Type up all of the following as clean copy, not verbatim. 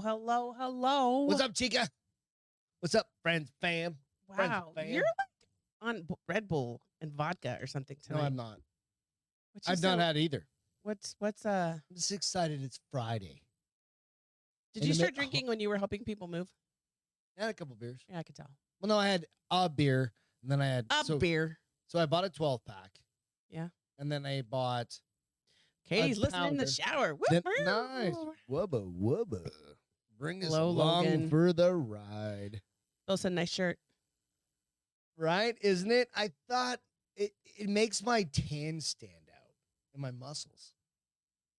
Hello, hello, hello. What's up, Chica? What's up, friends, fam? Friends, Wow, fam. you're like on Red Bull and vodka or something tonight. No, I'm not. What you I've not so- had either. What's I'm just excited it's Friday. Did you start drinking when you were helping people move? I had a couple beers. Yeah, I could tell. Well, no, I had a beer, and then I had Beer. So I bought a 12-pack. Yeah. And then I bought Katie's listening in the shower. nice. Wubba, wubba. Bring us Hello, along Logan. for the ride. Also, nice shirt. Right? Isn't it? I thought it makes my tan stand out and my muscles.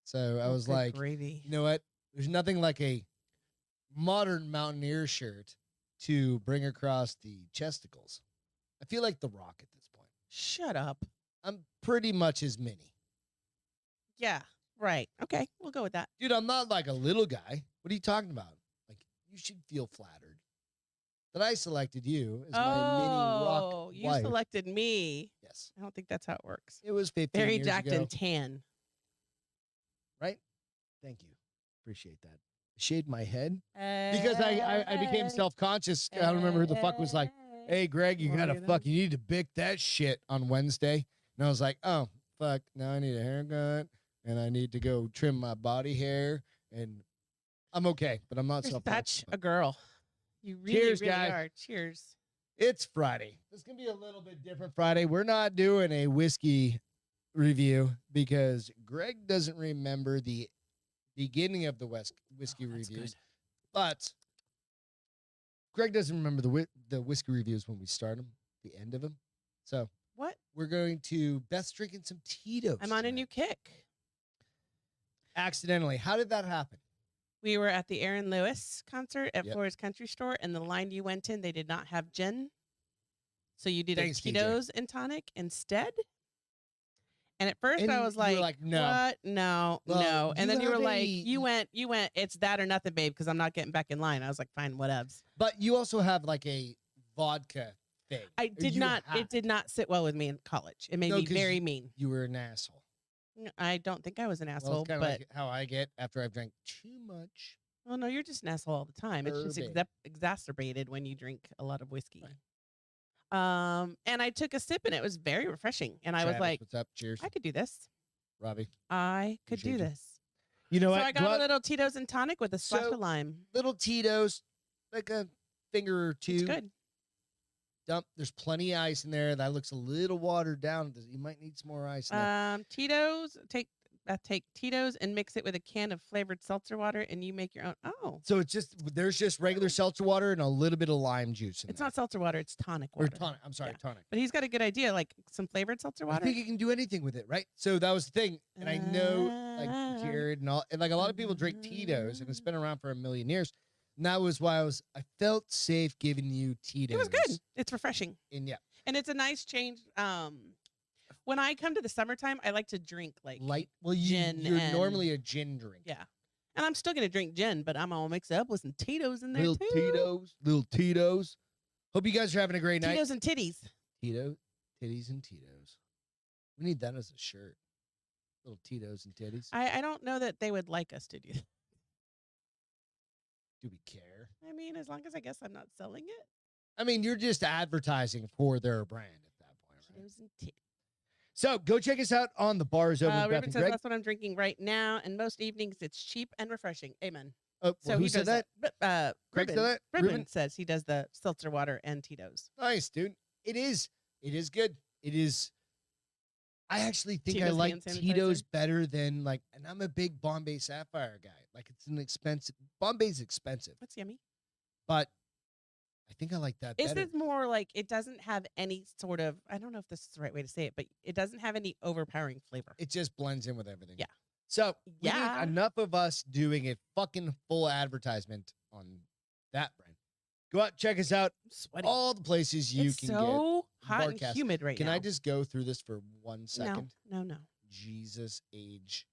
So I was good like, gravy. you know what? There's nothing like a modern mountaineer shirt to bring across the chesticles. I feel like The Rock at this point. Shut up. I'm pretty much his mini. Yeah, right. Okay, we'll go with that. Dude, I'm not like a little guy. What are you talking about? Like, you should feel flattered that I selected you as my mini rock you wife. selected me. Yes. I don't think that's how it works. It was 15 Very years jacked ago. and tan. Right? Thank you. Appreciate that. Shaved my head because I became self-conscious. I don't remember who the fuck was like, hey, Greg, you need to bick that shit on Wednesday. And I was like, oh, fuck, now I need a haircut and I need to go trim my body hair. And I'm okay, but I'm not You're self-conscious. such a girl. You really, Cheers, really guys. are. Cheers. It's Friday. This is going to be a little bit different Friday. We're not doing a whiskey review because Greg doesn't remember the beginning of the whiskey reviews. Good. But Greg doesn't remember the whiskey reviews when we start them, the end of them. So What? we're going to Beth's drinking some Tito's. I'm on tonight. a new kick. Accidentally. How did that happen? We were at the Aaron Lewis concert at Yep. Flores Country Store, and the line you went in, they did not have gin. So you did Thanks, a DJ. Tito's and tonic instead. And at first And I was you were like, like, no. What? No, Well, no. And you then you were have like, a- you went, it's that or nothing, babe, because I'm not getting back in line. I was like, fine, whatevs. But you also have like a vodka thing. I Or did you not, had. it did not sit well with me in college. It made No, me 'cause very mean. You were an asshole. I don't think I was an Well, asshole, it's kind but of like how I get after I've drank too much. well, no, you're just an asshole all the time. It's just Bourbon. exacerbated when you drink a lot of whiskey. Right. And I took a sip and it was very refreshing. And I was Travis, like, what's up? Cheers, I could do this. Robbie. I could Appreciate do you. this. You know So what? I got a little Tito's and tonic with a splash So- of lime. little Tito's, like a finger or two. It's good. Dump. There's plenty of ice in there. That looks a little watered down. You might need some more ice in there. Tito's, take Tito's and mix it with a can of flavored seltzer water, and you make your own. Oh, So it's there's just regular seltzer water and a little bit of lime juice in it's there. not seltzer water; it's tonic Or water. tonic. I'm sorry, Yeah. tonic. But he's got a good idea, like some flavored seltzer I water. think you can do anything with it, right? So that was the thing. And I know like Jared and all, and like a lot of people drink Tito's and it's been around for a million years. And that was why I felt safe giving you Tito's. It was good. It's refreshing, And yeah, and it's a nice change. When I come to the summertime, I like to drink like light. Well, gin you're and- normally a gin drinker. yeah, and I'm still gonna drink gin, but I'm gonna mix it up with some Tito's in there Little too. Little Tito's. Hope you guys are having a great night. Tito's and titties. Titties and Tito's. We need that as a shirt. Little Tito's and titties. I don't know that they would like us to do that. Do we care? I mean, as long as I guess I'm not selling it. I mean, you're just advertising for their brand at that point, right? Tito's and titties. So go check us out on the bars over with Beth Ruben and says Greg. that's what I'm drinking right now, and most evenings it's cheap and refreshing. Amen. Oh, So who he said does that? Greg Ruben, said that? Ruben Ruben? says he does the seltzer water and Tito's. Nice, dude. It is. It is good. It is. I actually think I Tito's like hand sanitizer? Tito's better than like, and I'm a big Bombay Sapphire guy. Like it's an expensive. Bombay's expensive, That's yummy. but I think I like that Is better. this more like it doesn't have any sort of, I don't know if this is the right way to say it, but it doesn't have any overpowering flavor. It just blends in with everything. Yeah. So we need Yeah. enough of us doing a fucking full advertisement on that brand. Go out, check us out. I'm sweating. All the places you it's can so hot and Broadcast. humid right get. Can now. I just go through this for 1 second? No. Jesus, age,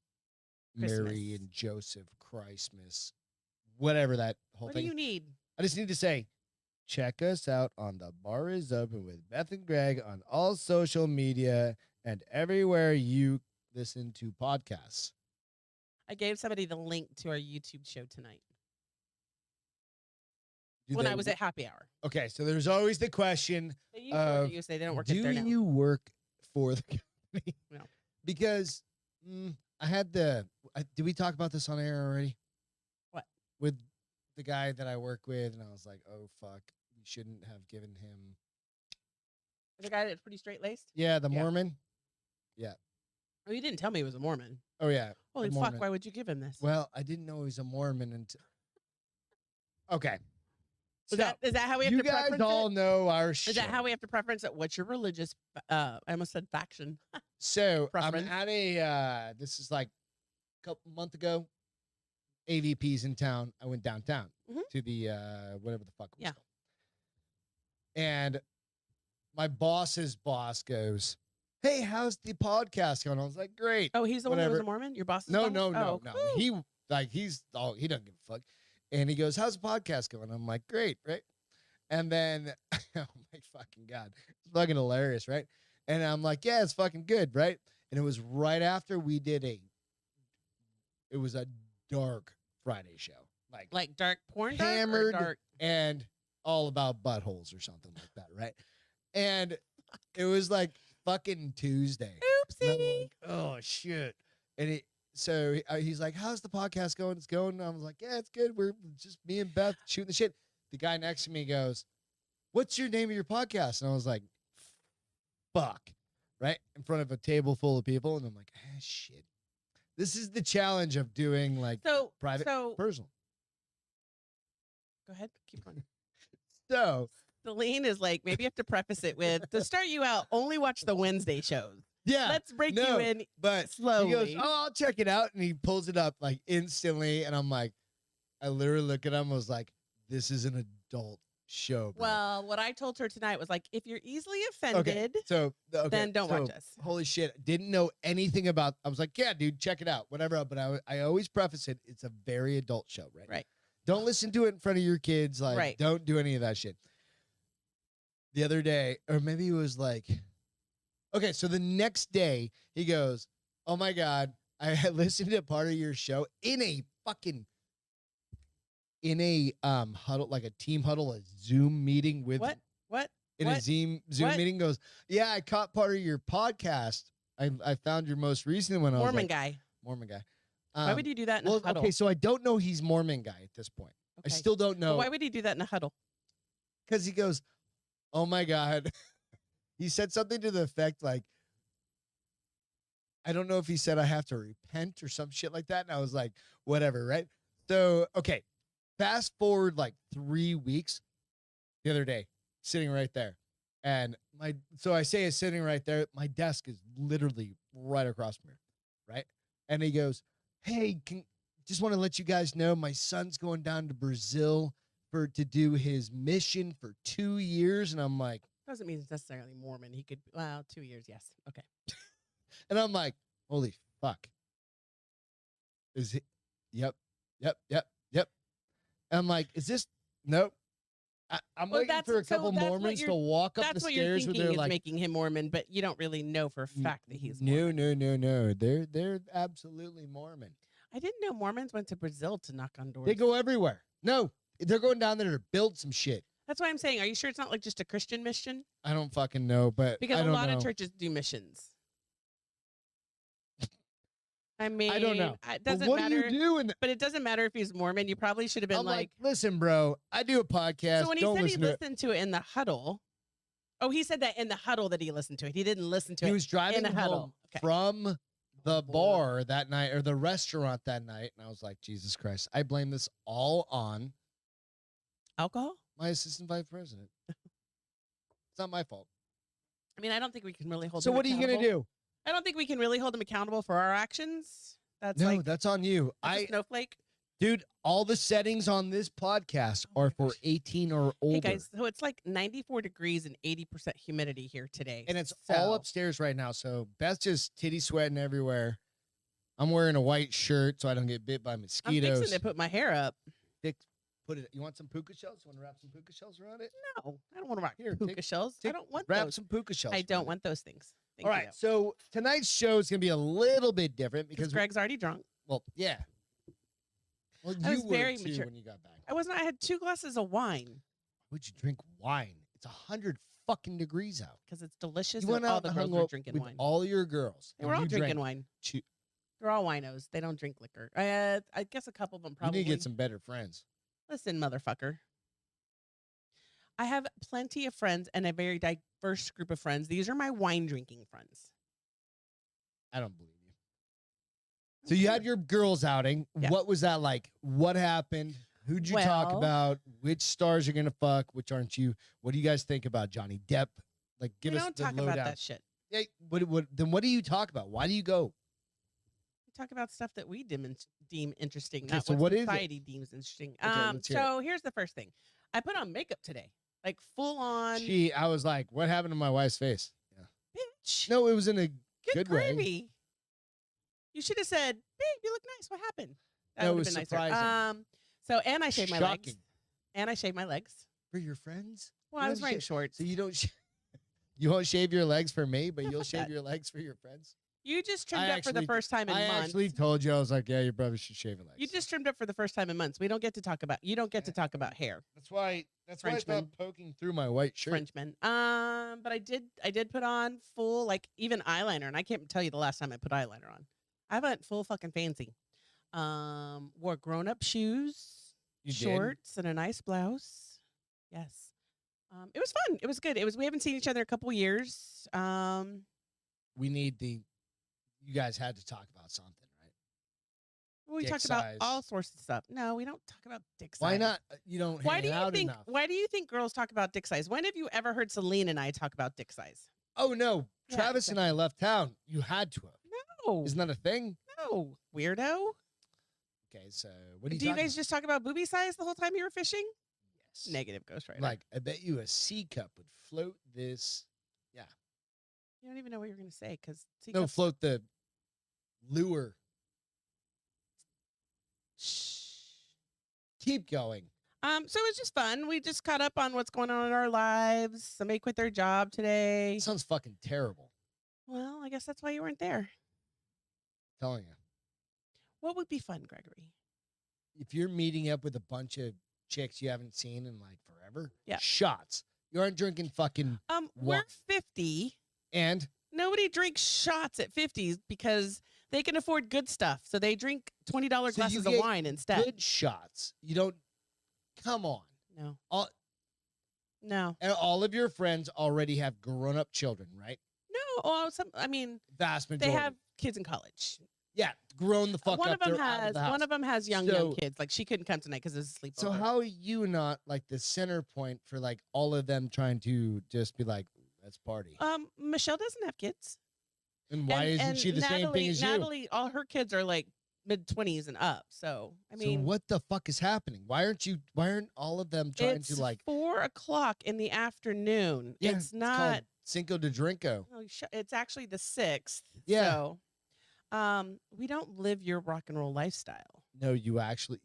Christmas. Mary and Joseph, Christmas, whatever that whole What thing. do you need? I just need to say, check us out on The Bar Is Open with Beth and Greg on all social media and everywhere you listen to podcasts. I gave somebody the link to our YouTube show tonight. when I was at happy hour. Okay, so there's always the question You say they don't work do at there now. you work for the company? No. Because I had did we talk about this on air already? What? With the guy that I work with, and I was like, oh, fuck, you shouldn't have given him. The guy that's pretty straight-laced? Yeah, the Mormon. Yeah. Oh, you didn't tell me he was a Mormon. Oh, yeah. Holy fuck, why would you give him this? Well, I didn't know he was a Mormon until. Okay. Is that how we have to preference it? You guys all know our shit. Is that how we have to preference it? What's your religious, I almost said faction. So, preference? I'm at this is like a couple months ago, AVP's in town. I went downtown to the, whatever the fuck it was called. And my boss's boss goes, hey, how's the podcast going? I was like, great. Oh, he's the one that was a Mormon? Your boss's boss? No. Cool. He doesn't give a fuck. And he goes, how's the podcast going? I'm like, great, right? And then, oh my fucking God, it's fucking hilarious, right? And I'm like, yeah, it's fucking good, right? And it was right after we did it was a dark Friday show. Like dark porn, hammered dark? And all about buttholes or something like that, right? And it was like fucking Tuesday. Oopsie. And I'm like, oh shit. And he's like, how's the podcast going? It's going. And I was like, yeah, it's good. We're just me and Beth shooting the shit. The guy next to me goes, what's your name of your podcast? And I was like, fuck, right? In front of a table full of people. And I'm like, shit. This is the challenge of doing like private, personal. Go ahead. Keep going. So Celine is like, maybe you have to preface it with, to start you out, only watch the Wednesday shows. Yeah. Let's break you in slowly. He goes, oh, I'll check it out. And he pulls it up like instantly. And I'm like, I literally look at him. I was like, this is an adult show, bro. Well, what I told her tonight was like, if you're easily offended, then don't watch us. Holy shit. Didn't know anything about, I was like, yeah, dude, check it out. Whatever. But I always preface it. It's a very adult show, right? Right. Don't listen to it in front of your kids. Like, don't do any of that shit. The other day, or maybe it was like, okay, so the next day, he goes, oh my God, I had listened to part of your show in a huddle, like a team huddle, a Zoom meeting with a Zoom meeting. Goes, yeah, I caught part of your podcast. I found your most recent one. Mormon guy. Why would you do that in a huddle? Okay, so I don't know he's Mormon guy at this point. Okay. I still don't know. But why would he do that in a huddle? Because he goes, oh my God. He said something to the effect like, I don't know if he said I have to repent or some shit like that. And I was like, whatever, right? So, okay, fast forward like 3 weeks. The other day, sitting right there. And so I say it's sitting right there. My desk is literally right across from me, right? And he goes, hey, just want to let you guys know my son's going down to Brazil to do his mission for 2 years. And I'm like, doesn't mean it's necessarily Mormon. He could, 2 years, yes. Okay. And I'm like, holy fuck. Is it? Yep. And I'm like, is this? Nope. I'm waiting for a couple Mormons to walk up the stairs where they're like making him Mormon, but you don't really know for a fact that he's Mormon. No. They're absolutely Mormon. I didn't know Mormons went to Brazil to knock on doors. They go everywhere. No, they're going down there to build some shit. That's why I'm saying, are you sure it's not like just a Christian mission? I don't fucking know, but because a lot of churches do missions. I mean, I don't know. It doesn't what matter. Do you do? But it doesn't matter if he's Mormon. You probably should have been like, listen, bro, I do a podcast. So when he said he listened to it in the huddle, he said that in the huddle that he listened to it. He didn't listen to it. He was driving in the home from the bar that night or the restaurant that night, and I was like, Jesus Christ, I blame this all on alcohol. My assistant vice president. It's not my fault. I mean, I don't think we can really hold. So what are you gonna do? I don't think we can really hold him accountable for our actions. That's on you. A snowflake. Dude, all the settings on this podcast are for 18 or older. Hey guys, so it's like 94 degrees and 80% humidity here today. And it's all upstairs right now. So Beth's just titty sweating everywhere. I'm wearing a white shirt so I don't get bit by mosquitoes. I'm fixing to put my hair up. You want some puka shells? You want to wrap some puka shells around it? No, I don't want to wrap puka shells. I don't want wrap those. some puka shells. I don't want those things. All right, so tonight's show is going to be a little bit different because Greg's already drunk. Well, yeah. Well, I you was were very too mature. when you got back. I wasn't. I had 2 glasses of wine Would you drink wine? It's 100 fucking degrees out. because it's delicious. You And went all out the and girls hung were out drinking with wine. all your girls. They were all you drinking drank wine. two- They're all winos. They don't drink liquor. I guess a couple of them You probably. need to get some better friends. Listen, motherfucker. I have plenty of friends and a very diverse group of friends. These are my wine drinking friends. I don't believe you. So you had your girls outing. Yeah. What was that like? What happened? Who'd you talk Well- about? Which stars you're gonna fuck? Which aren't you? What do you guys think about Johnny Depp? Like, give we us don't the talk lowdown. about that shit. Yeah, then what do you talk about? Why do you go? We talk about stuff that we deem interesting, Okay, not so what what is it? society deems interesting. let's hear So here's the first thing. I put on makeup today, like full on. I was like, what happened to my wife's face? Yeah. Bitch. No, it was in a Good way. gravy. You should have said, "Babe, you look nice. What happened?" That No, would it have was been nicer. surprising. So and I shaved my legs. Shocking. And I shaved my legs. For your friends? Well, You I was don't wearing shave- shorts. So you don't you won't shave your legs for me, but No, you'll fuck shave that. your legs for your friends? You just trimmed I up for the actually- first time in I months. actually told you, I was like, yeah, your brother should shave your legs. You just trimmed up for the first time in months. We don't get to talk about. You don't get to talk about hair, That's why I Frenchman. stopped poking through my white shirt. Frenchman. But I did put on full, like, even eyeliner, and I can't tell you the last time I put eyeliner on. I went full fucking fancy. Wore grown up shoes, You did? shorts, and a nice blouse. Yes. It was fun. It was good. We haven't seen each other a couple years. You guys had to talk about something, right? We Dick talked about size. all sorts of stuff. No, we don't talk about dick size. Why not? You don't Why hang do you out think? enough. Why do you think girls talk about dick size? When have you ever heard Celine and I talk about dick size? Oh, no. Yeah, Travis and I left town. You had to have. No, Isn't that a thing? no, weirdo. Okay, so what do you Do you talking guys just talk about booby size the whole time you were fishing? Yes. Negative ghostwriter. Like, I bet you a C cup would float this. Yeah. You don't even know what you're gonna say because No, float the lure. Keep going. So it was just fun. We just caught up on what's going on in our lives. Somebody quit their job today. Sounds fucking terrible. Well, I guess that's why you weren't there. Telling you. What would be fun, Gregory? If you're meeting up with a bunch of chicks you haven't seen in like forever, Yeah. shots. You aren't drinking fucking We're What? 50. and Nobody drinks shots at 50s because they can afford good stuff. So they drink $20 So you glasses of get wine instead. good shots. You don't. Come on. No. All No. and all of your friends already have grown-up children, right? No. Oh, I mean, Vast they majority. have kids in college. Yeah, grown the fuck One up. of them They're out of has the house. one of them has young So- kids. Like she couldn't come tonight because it's a sleepover. So how are you not like the center point for like all of them trying to just be like, let's party? Michelle doesn't have kids. And why isn't she the same thing as you? Natalie, all her kids are like mid-20s and up. So I mean, so what the fuck is happening? Why aren't all of them trying it's to like 4:00 in the afternoon. Yeah, it's called not. Cinco de Drinko? Oh, it's actually the 6th. Yeah. So, we don't live your rock and roll lifestyle. No, you actually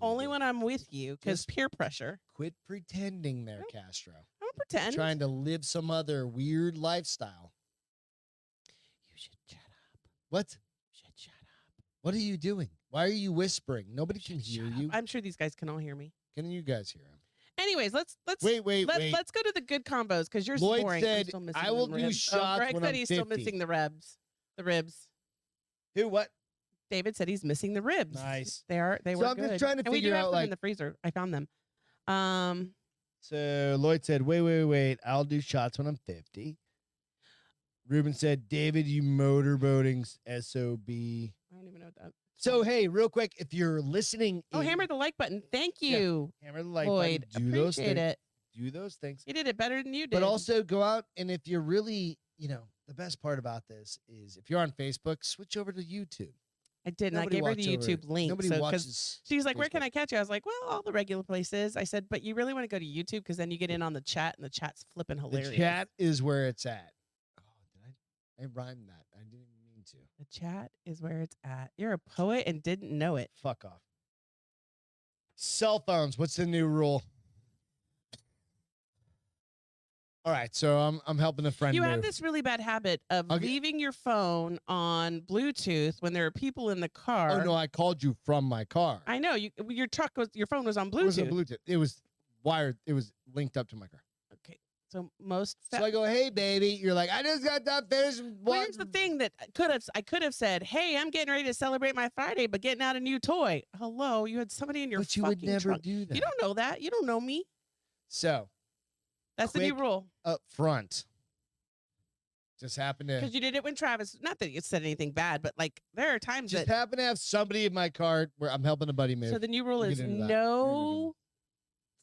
Only do. when I'm with you because Just- peer pressure. Quit pretending there, No. Castro. I don't pretend. Trying to live some other weird lifestyle. You should shut up. What? You should shut up. What are you doing? Why are you whispering? Nobody can hear Shut up. you. I'm sure these guys can all hear me. Can you guys hear him? Anyways, let's Wait. let's go to the good combos because yours Lloyd is boring. I'm said, still missing "I will them do ribs." shots Greg when said I'm he's still 50. missing the ribs. The ribs. Who? What? David said he's missing the ribs. Nice. They were So I'm good. just trying to and we do figure have out, them in like- the freezer. I found them. So Lloyd said, wait. I'll do shots when I'm 50. Ruben said, David, you motorboating SOB. I don't even know what that. So, hey, real quick, if you're listening. Oh, hammer the like button. Thank you, Hammer the like Lloyd. button. Do those Appreciate things. it. Do those things. You did it better than you did. But also go out, and if you're really, the best part about this is if you're on Facebook, switch over to YouTube. I did, and I Nobody gave her the watch over- YouTube link. Nobody so, 'cause watches. she was like, "Where can Facebook. I catch you?" I was like, "Well, all the regular places." I said, "But you really want to go to YouTube because then you get in on the chat, and the chat's flipping hilarious." The chat is where it's at. Oh, did I rhymed that. I didn't mean to. The chat is where it's at. You're a poet and didn't know it. Fuck off. Cell phones. What's the new rule? All right, so I'm helping a friend You move. have this really bad habit of Okay. leaving your phone on Bluetooth when there are people in the car. Oh no, I called you from my car. I know your phone was on Bluetooth. It wasn't Bluetooth. It was wired. It was linked up to my car. Okay, so most. So I go, hey baby, you're like, I just got done finishing. Here's the thing that I could have said, hey, I'm getting ready to celebrate my Friday, but getting out a new toy. Hello, you had somebody in your But you fucking would never trunk. do that. You don't know that. You don't know me. So That's the new quick rule. up front. Just happened to Because you did it when Travis. Not that you said anything bad, but like there are times just that. happen to have somebody in my car where I'm helping a buddy move. So the new rule We'll is get into that. no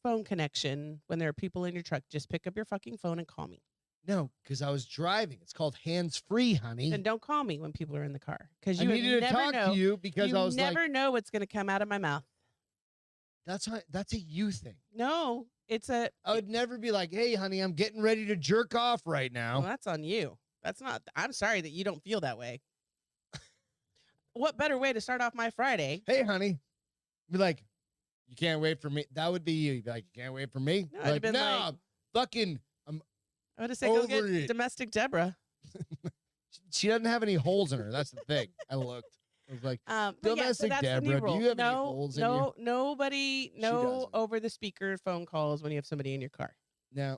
phone connection when there are people in your truck. Just pick up your fucking phone and call me. No, because I was driving. It's called hands-free, honey. Then don't call me when people are in the car. Because I you needed to never talk know. to you because I was never like, know what's going to come out of my mouth. that's a you thing. No, it's a. I would never be like, hey, honey, I'm getting ready to jerk off right now. Well, that's on you. That's not. I'm sorry that you don't feel that way. What better way to start off my Friday? Hey, honey. Be like, you can't wait for me. That would be you. You'd be like, you can't wait for me? No, Be I'd have like, been no, like- fucking, I would have said, go Over get it. domestic Deborah. she doesn't have any holes in her. That's the thing. I looked. I was like, But yeah, so Domestic that's the new Deborah, do rule. you have any no, holes in no, nobody, no doesn't. over the speaker phone calls when you have somebody in your car. no.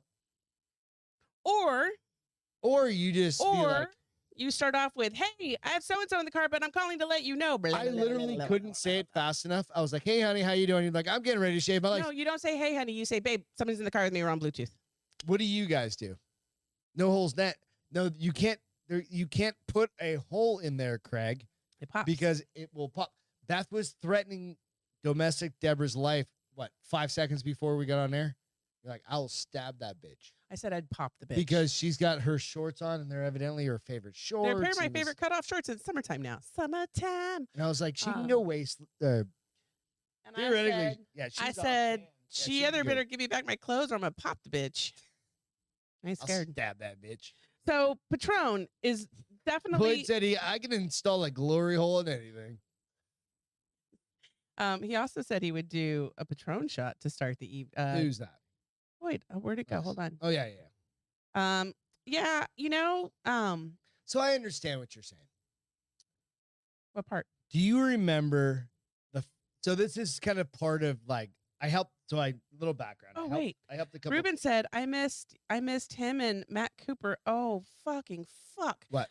Or You just be like, you start off with, "Hey, I have so and so in the car, but I'm calling to let you know." I literally couldn't say it fast enough. I was like, hey, honey, how you doing? You're like, I'm getting ready to shave my legs. No, you don't say, "Hey, honey." You say, "Babe, somebody's in the car with me. We're on Bluetooth." What do you guys do? No holes net. No, you can't. You can't put a hole in there, Craig, It pops. because it will pop. Beth was threatening domestic Deborah's life. What, 5 seconds before we got on air? You're like, I'll stab that bitch I said I'd pop the bitch because she's got her shorts on, and they're evidently her favorite shorts. they're a pair of my and this- favorite cutoff shorts. It's summertime now. Summertime. And I was like, she can Um, go waste. And Theoretically, I said, yeah. She's I off said pan. Yeah, she can either go- better give me back my clothes or I'm gonna pop the bitch. I ain't I'll scared. stab that bitch. So Patron is definitely. Floyd said I can install a glory hole in anything. He also said he would do a Patron shot to start the evening. Who's that? Wait, where'd it go? Us. Hold on. Oh, yeah. Yeah, So I understand what you're saying. what part? Do you remember so this is kind of part of like, little background. Oh, wait. I helped a couple. Ruben said, I missed him and Matt Cooper. Oh, fucking fuck. What?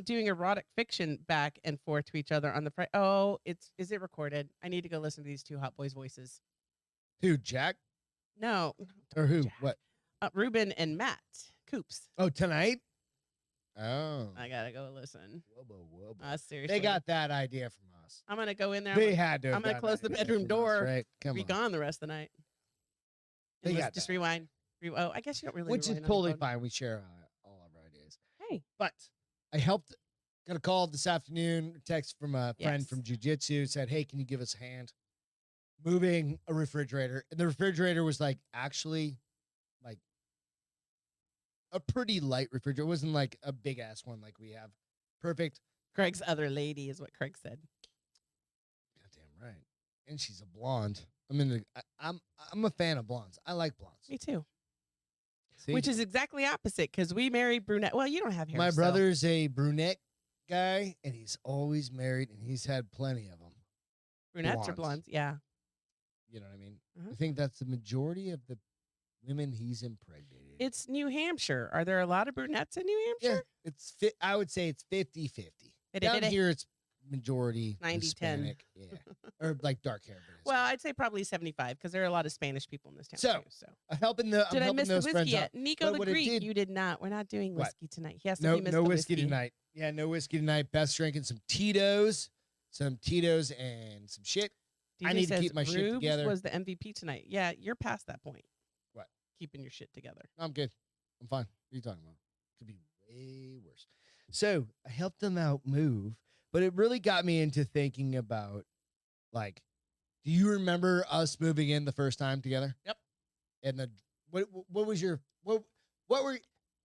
Doing erotic fiction back and forth to each other on the Friday. Oh, is it recorded? I need to go listen to these two hot boys' voices. Who, Jack? No. Or who? Jack. What? Ruben and Matt Coops. Oh, tonight? Oh. I gotta go listen. Wubba. Seriously. They got that idea from us. I'm gonna go in there. They had to. I'm gonna close the bedroom door. Right? Come Be on. gone the rest of the night. They And got just that. rewind. Oh, I guess you don't really. Which is rewind on your totally phone. fine. We share all of our ideas. Hey. But I helped. Got a call this afternoon, text from a friend Yes. from jiu-jitsu, said, hey, can you give us a hand moving a refrigerator? And the refrigerator was like actually like a pretty light refrigerator. It wasn't like a big ass one like we have. Perfect. Craig's other lady is what Craig said. Goddamn right. And she's a blonde. I'm a fan of blondes. I like blondes. Me too. See? Which is exactly opposite because we married brunette. Well, you don't have hair. My so- brother's a brunette guy, and he's always married, and he's had plenty of them. brunettes or blondes. blondes. Yeah. You know what I mean? Mhm. I think that's the majority of the women he's impregnated. It's New Hampshire. Are there a lot of brunettes in New yeah, Hampshire? I would say it's 50-50. Fitty, Down fitty. here, it's majority 90-10. Hispanic. Yeah, or like dark hair. but Well, Hispanic. I'd say probably 75 because there are a lot of Spanish people in this town So, too. So I'm helping the. did I helping miss the those whiskey friends yet? out. Nico But the what it Greek, did- you did not. We're not doing What? whiskey tonight. Yes, No, you missed no the whiskey tonight. Yeah, no whiskey tonight. Beth's drinking some Tito's and some shit. I DJ need to says keep my shit Rubes together. was the MVP tonight. Yeah, you're past that point. What? Keeping your shit together. I'm good. I'm fine. What are you talking about? Could be way worse. So I helped them out move, but it really got me into thinking about, like, do you remember us moving in the first time together? Yep. And what was your what were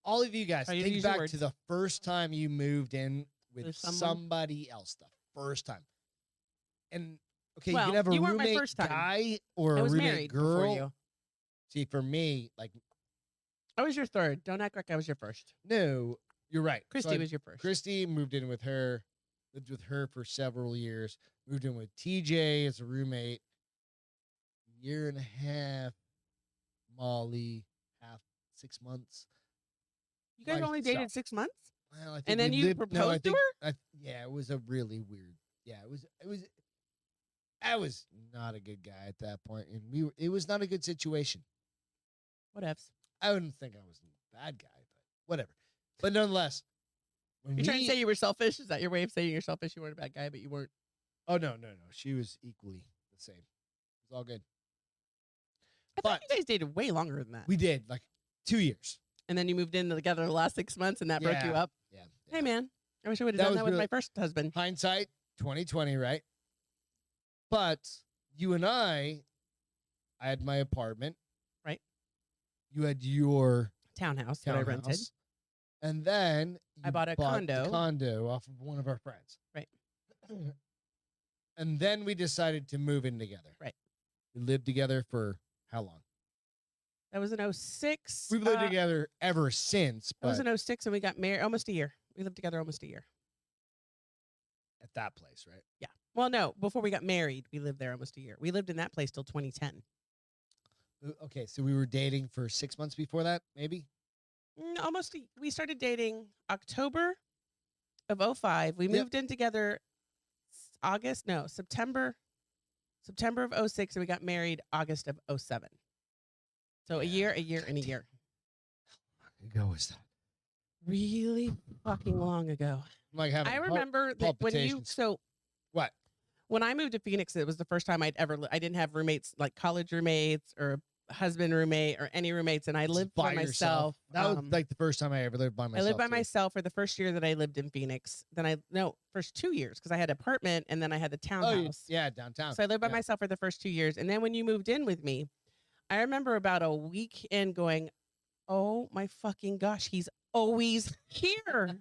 all of you guys How you think use your back words. to the first time you moved in with With someone? somebody else? The first time. And okay, Well, you can have a you weren't my roommate first time. guy or I a was roommate married girl. before you. See, for me, like I was your third. Don't act like I was your first. No, you're right. Christy was your first. Christy moved in with her, lived with her for several years. Moved in with TJ as a roommate. Year and a half. Molly, 6 months. You guys only dated 6 months? Well, I think and then you proposed to her? Yeah, it was a really weird. Yeah, I was not a good guy at that point, and it was not a good situation. Whatevs. I wouldn't think I was a bad guy, but whatever. But nonetheless, you're trying to say you were selfish? Is that your way of saying you're selfish? You weren't a bad guy, but you weren't. Oh no. She was equally the same. It was all good. I thought you guys dated way longer than that. We did, like 2 years. And then you moved in together the last 6 months, and that broke you up? Yeah. Hey, man. I wish I would have done that with my first husband. Hindsight, 2020, right? But you and I had my apartment. Right. You had your townhouse that I rented. And then I bought a condo. The condo off of one of our friends. Right. And then we decided to move in together. Right. We lived together for how long? That was in 06. We've lived together ever since. That was in 06, and we got married almost a year. We lived together almost a year. At that place, right? Yeah. Well, no, before we got married, we lived there almost a year. We lived in that place till 2010. Okay, so we were dating for 6 months before that, maybe? We started dating October of 05. We moved in together September of 06, and we got married August of 07. So a year, and a year. How long ago was that? Really fucking long ago. I remember that what? When I moved to Phoenix, it was the first time I didn't have roommates, like college roommates or husband roommate or any roommates, and I lived by myself. That was like the first time I ever lived by myself. I lived by myself for the first year that I lived in Phoenix. First 2 years, because I had an apartment and then I had the townhouse. Yeah, downtown. So I lived by myself for the first 2 years, and then when you moved in with me, I remember about a week in going, "Oh my fucking gosh, he's always here.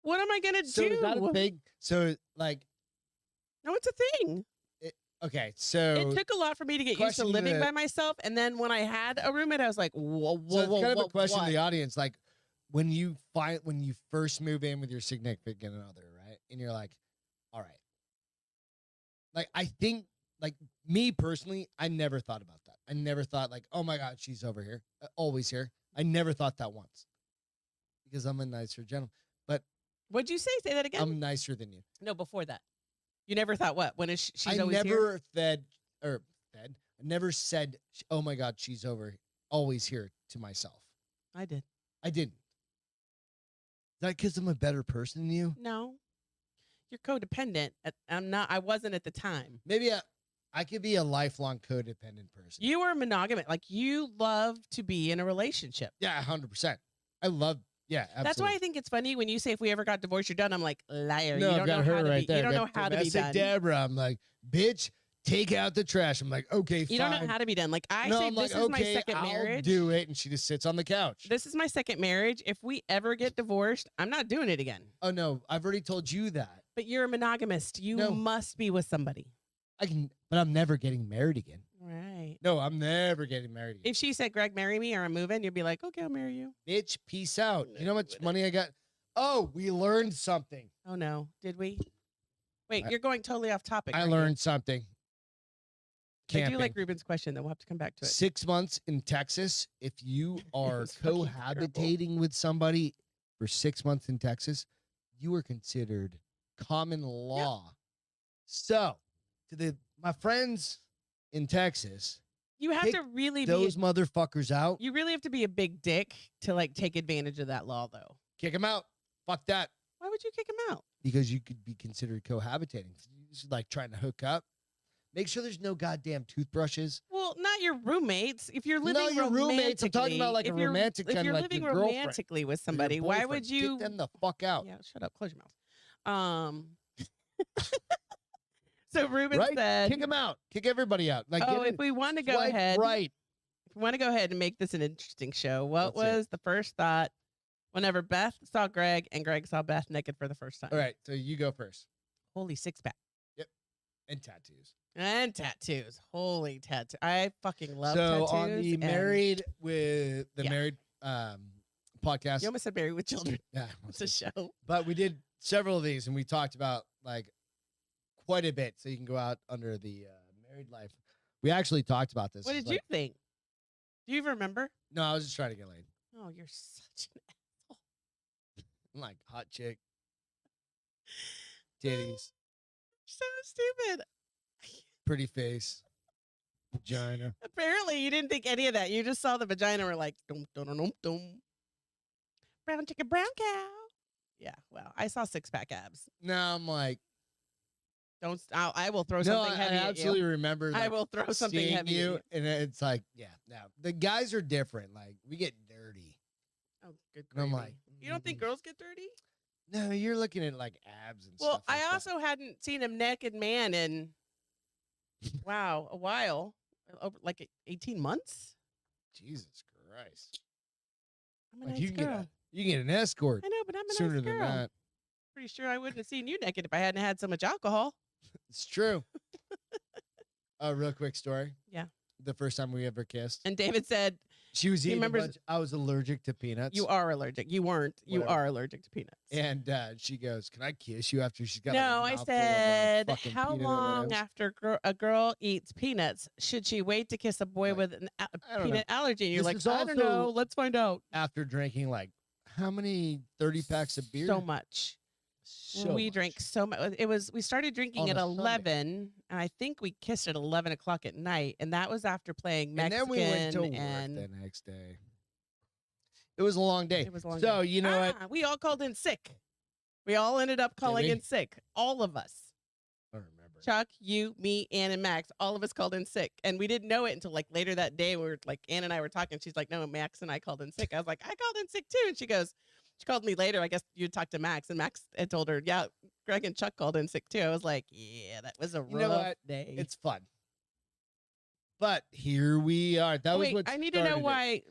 What am I gonna do?" So is that a thing? So no, it's a thing. Okay, so it took a lot for me to get used to living by myself, and then when I had a roommate, I was like, "Whoa, so it's kind of a question to the audience, like when you first move in with your significant other, right? And you're like, all right, like I think, like me personally, I never thought about that. I never thought like, oh my God, she's over here, always here. I never thought that once because I'm a nicer gentleman. But what'd you say? Say that again. I'm nicer than you. No, before that. You never thought what? When she's I always never here? I never said, oh my God, she's always here to myself. I did. I didn't. Is that because I'm a better person than you? No. You're codependent. I wasn't at the time. Maybe I could be a lifelong codependent person. You were monogamous. Like you love to be in a relationship. Yeah, 100%. I love. Yeah, absolutely. That's why I think it's funny when you say if we ever got divorced, you're done. I'm like, liar. No, you don't know how to be. There. You don't know how to be done. Deborah, I'm like, bitch, take out the trash. I'm like, okay, fine. You don't know how to be done. Like I say, this is my second marriage. I'll do it, and she just sits on the couch. This is my second marriage. If we ever get divorced, I'm not doing it again. Oh no, I've already told you that. But you're a monogamist. You must be with somebody. But I'm never getting married again. Right. No, I'm never getting married again. If she said, Greg, marry me or I'm moving, you'd be like, okay, I'll marry you. Bitch, peace out. You know how much money I got? Oh, we learned something. Oh, no. Did we? Wait, you're going totally off topic. I learned something. Camping. I do like Ruben's question, though. We'll have to come back to it. 6 months in Texas, if you are cohabitating with somebody for 6 months in Texas, you are considered common law. Yep. So, to my friends in Texas, you have to really be those motherfuckers out. You really have to be a big dick to like take advantage of that law, though. Kick them out. Fuck that. Why would you kick him out? Because you could be considered cohabitating. It's like trying to hook up. Make sure there's no goddamn toothbrushes. Well, not your roommates. If you're living your roommates. I'm talking about like a romantic kind of like living your girlfriend. romantically with somebody, why would you get them the fuck out? Yeah, shut up. Close your mouth. So Ruben said, kick them out. Kick everybody out. Like, if we want to go ahead, right? If we want to go ahead and make this an interesting show, what was the first thought whenever Beth saw Greg and Greg saw Beth naked for the first time? All right, so you go first. Holy six-pack. Yep, and tattoos. And tattoos. Holy tattoo. I fucking love tattoos. So on the married podcast. You almost said Married with Children. Yeah, It's a show. but we did several of these, and we talked about like quite a bit. So you can go out under the married life. We actually talked about this. What did you think? Do you even remember? No, I was just trying to get laid. Oh, you're such an asshole. I'm like hot chick, titties, So stupid. pretty face, vagina. Apparently, you didn't think any of that. You just saw the vagina and were like, dum, dum, dum, dum, dum. Brown chicken, brown cow. Yeah, well, I saw six-pack abs. Now I'm like, I will throw no, something I heavy absolutely at you. remember. I Like, will throw something seeing heavy you, at you. and it's like, yeah, no, the guys are different. Like we get dirty. Oh, good And I'm gravy. like, You don't think girls get dirty? No, you're looking at like abs and Well, stuff. Like I also hadn't seen a naked man in, wow, a while. Over like 18 months? that. Jesus Christ! I'm a Like nice you can girl. you can get an escort I know, but I'm a sooner nice than girl. that. Pretty sure I wouldn't have seen you naked if I hadn't had so much alcohol. It's true. A real quick story. Yeah. The first time we ever kissed, And David said, she was he eating a remembers- bunch. I was allergic to peanuts. you are allergic. You weren't. You Whatever. are allergic to peanuts. And she goes, "Can I kiss you?" After she's got. No, like, a I mouthful of, said, fucking how peanut long M&Ms. after a girl eats peanuts should she wait to kiss a boy Like, with an I don't know. peanut allergy? And you're This like, is I don't know. also- Let's find out. After drinking like how many 30 packs of beer? So much. So we much. drank so much. We started drinking On at a Sunday. 11, and I think we kissed at 11 o'clock at night, and that was after playing And Mexican. then we went to work and the next day. It was a long day. It was a long so day. you know what? We all called in sick. We all ended up calling we? in sick. All of us. I don't remember. Chuck, you, me, Ann, and Max. All of us called in sick, and we didn't know it until like later that day. We were like, Ann and I were talking. She's like, "No, Max and I called in sick." I was like, "I called in sick too," and she goes, she called me later. I guess you talked to Max, and Max had told her, "Yeah, Greg and Chuck called in sick too." I was like, "Yeah, that was a You know rough what? day." It's fun. But here we are. That was Wait, what I need to know started it. why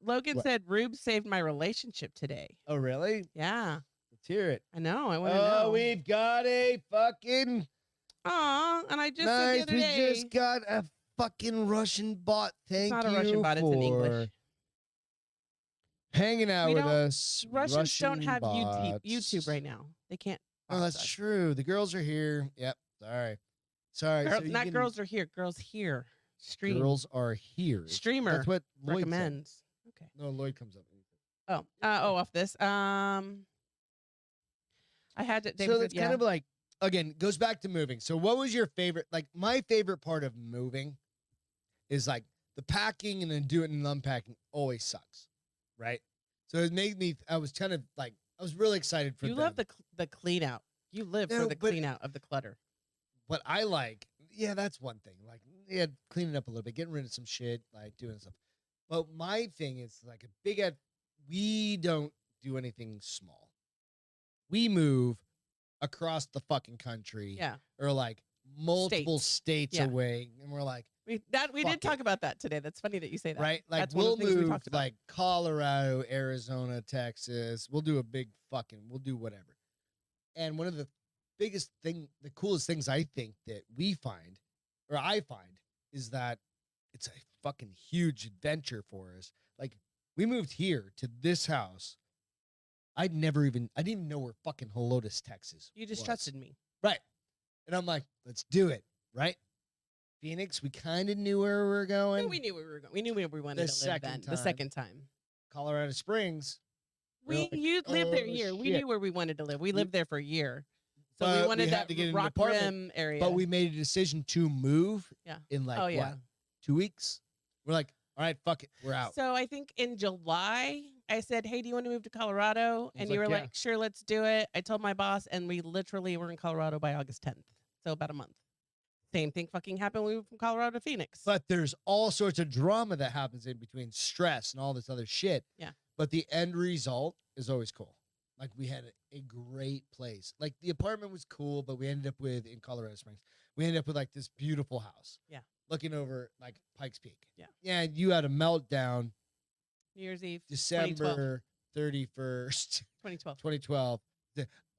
Logan What? said Rube saved my relationship today. Oh, really? Yeah, Let's hear it. I know. I want to Oh, know. we've got a fucking Aw, and I just said nice. the other We day. just got a fucking Russian bot. Thank it's not you a Russian bot. It's in English. for hanging out We with don't- us. Russians Russian don't have bots. YouTube right now. They can't. Oh, box that's us. true. The girls are here. Yep. Sorry. Sorry. Girl- so you not can- girls are here. Girls here. Stream. Girls are here. Streamer That's what Lloyd said. recommends. Okay. No, Lloyd comes up. Oh. Off this. I had to. David So said, it's yeah. kind of like, again, goes back to moving. So what was your favorite? Like my favorite part of moving is like the packing and then doing and unpacking always sucks, right? So it made me. I was kind of like I was really excited for. You love the clean out. You live No, for the but- clean out of the clutter. what I like. Yeah, that's one thing. Like yeah, cleaning up a little bit, getting rid of some shit, like doing stuff. But my thing is like a big. We don't do anything small. We move across the fucking country. Yeah. Or like multiple states Yeah. away, and we're like, We Fuck did talk about that today. That's funny that you say that. right? Like That's one of we'll the things we move talked about. like Colorado, Arizona, Texas. We'll do a big we'll do whatever. And one of the the coolest things I think that we find, or I find, is that it's a fucking huge adventure for us. Like we moved here to this house. I didn't even know where fucking Helotes, Texas. You just was. trusted me. Right. And I'm like, let's do it. Right. Phoenix, we kind of knew where we were going. No, we knew where we were going. We knew where we wanted The to live second then. The time. second time. Colorado Springs. We're like, You lived there a "Oh, year. We shit." knew where we wanted to live. We lived there for a year. So But we we wanted had that to get an Rock apartment, Rim area. But we made a decision to move Yeah. in like, Oh, yeah. what, 2 weeks? We're like, all right, fuck it. We're out. So I think in July, I said, "Hey, do you want to move to Colorado?" And you like, were "Yeah." like, "Sure, let's do it." I told my boss, and we literally were in Colorado by August 10th. So about a month. Same thing fucking happened when we moved from Colorado to Phoenix. But there's all sorts of drama that happens in between, stress and all this other shit. Yeah. But the end result is always cool. Like we had a great place. Like the apartment was cool, but we ended up in Colorado Springs, we ended up with like this beautiful house. Yeah. Looking over like Pikes Peak. Yeah. Yeah. And you had a meltdown New Year's Eve, December 31st, 2012. 2012.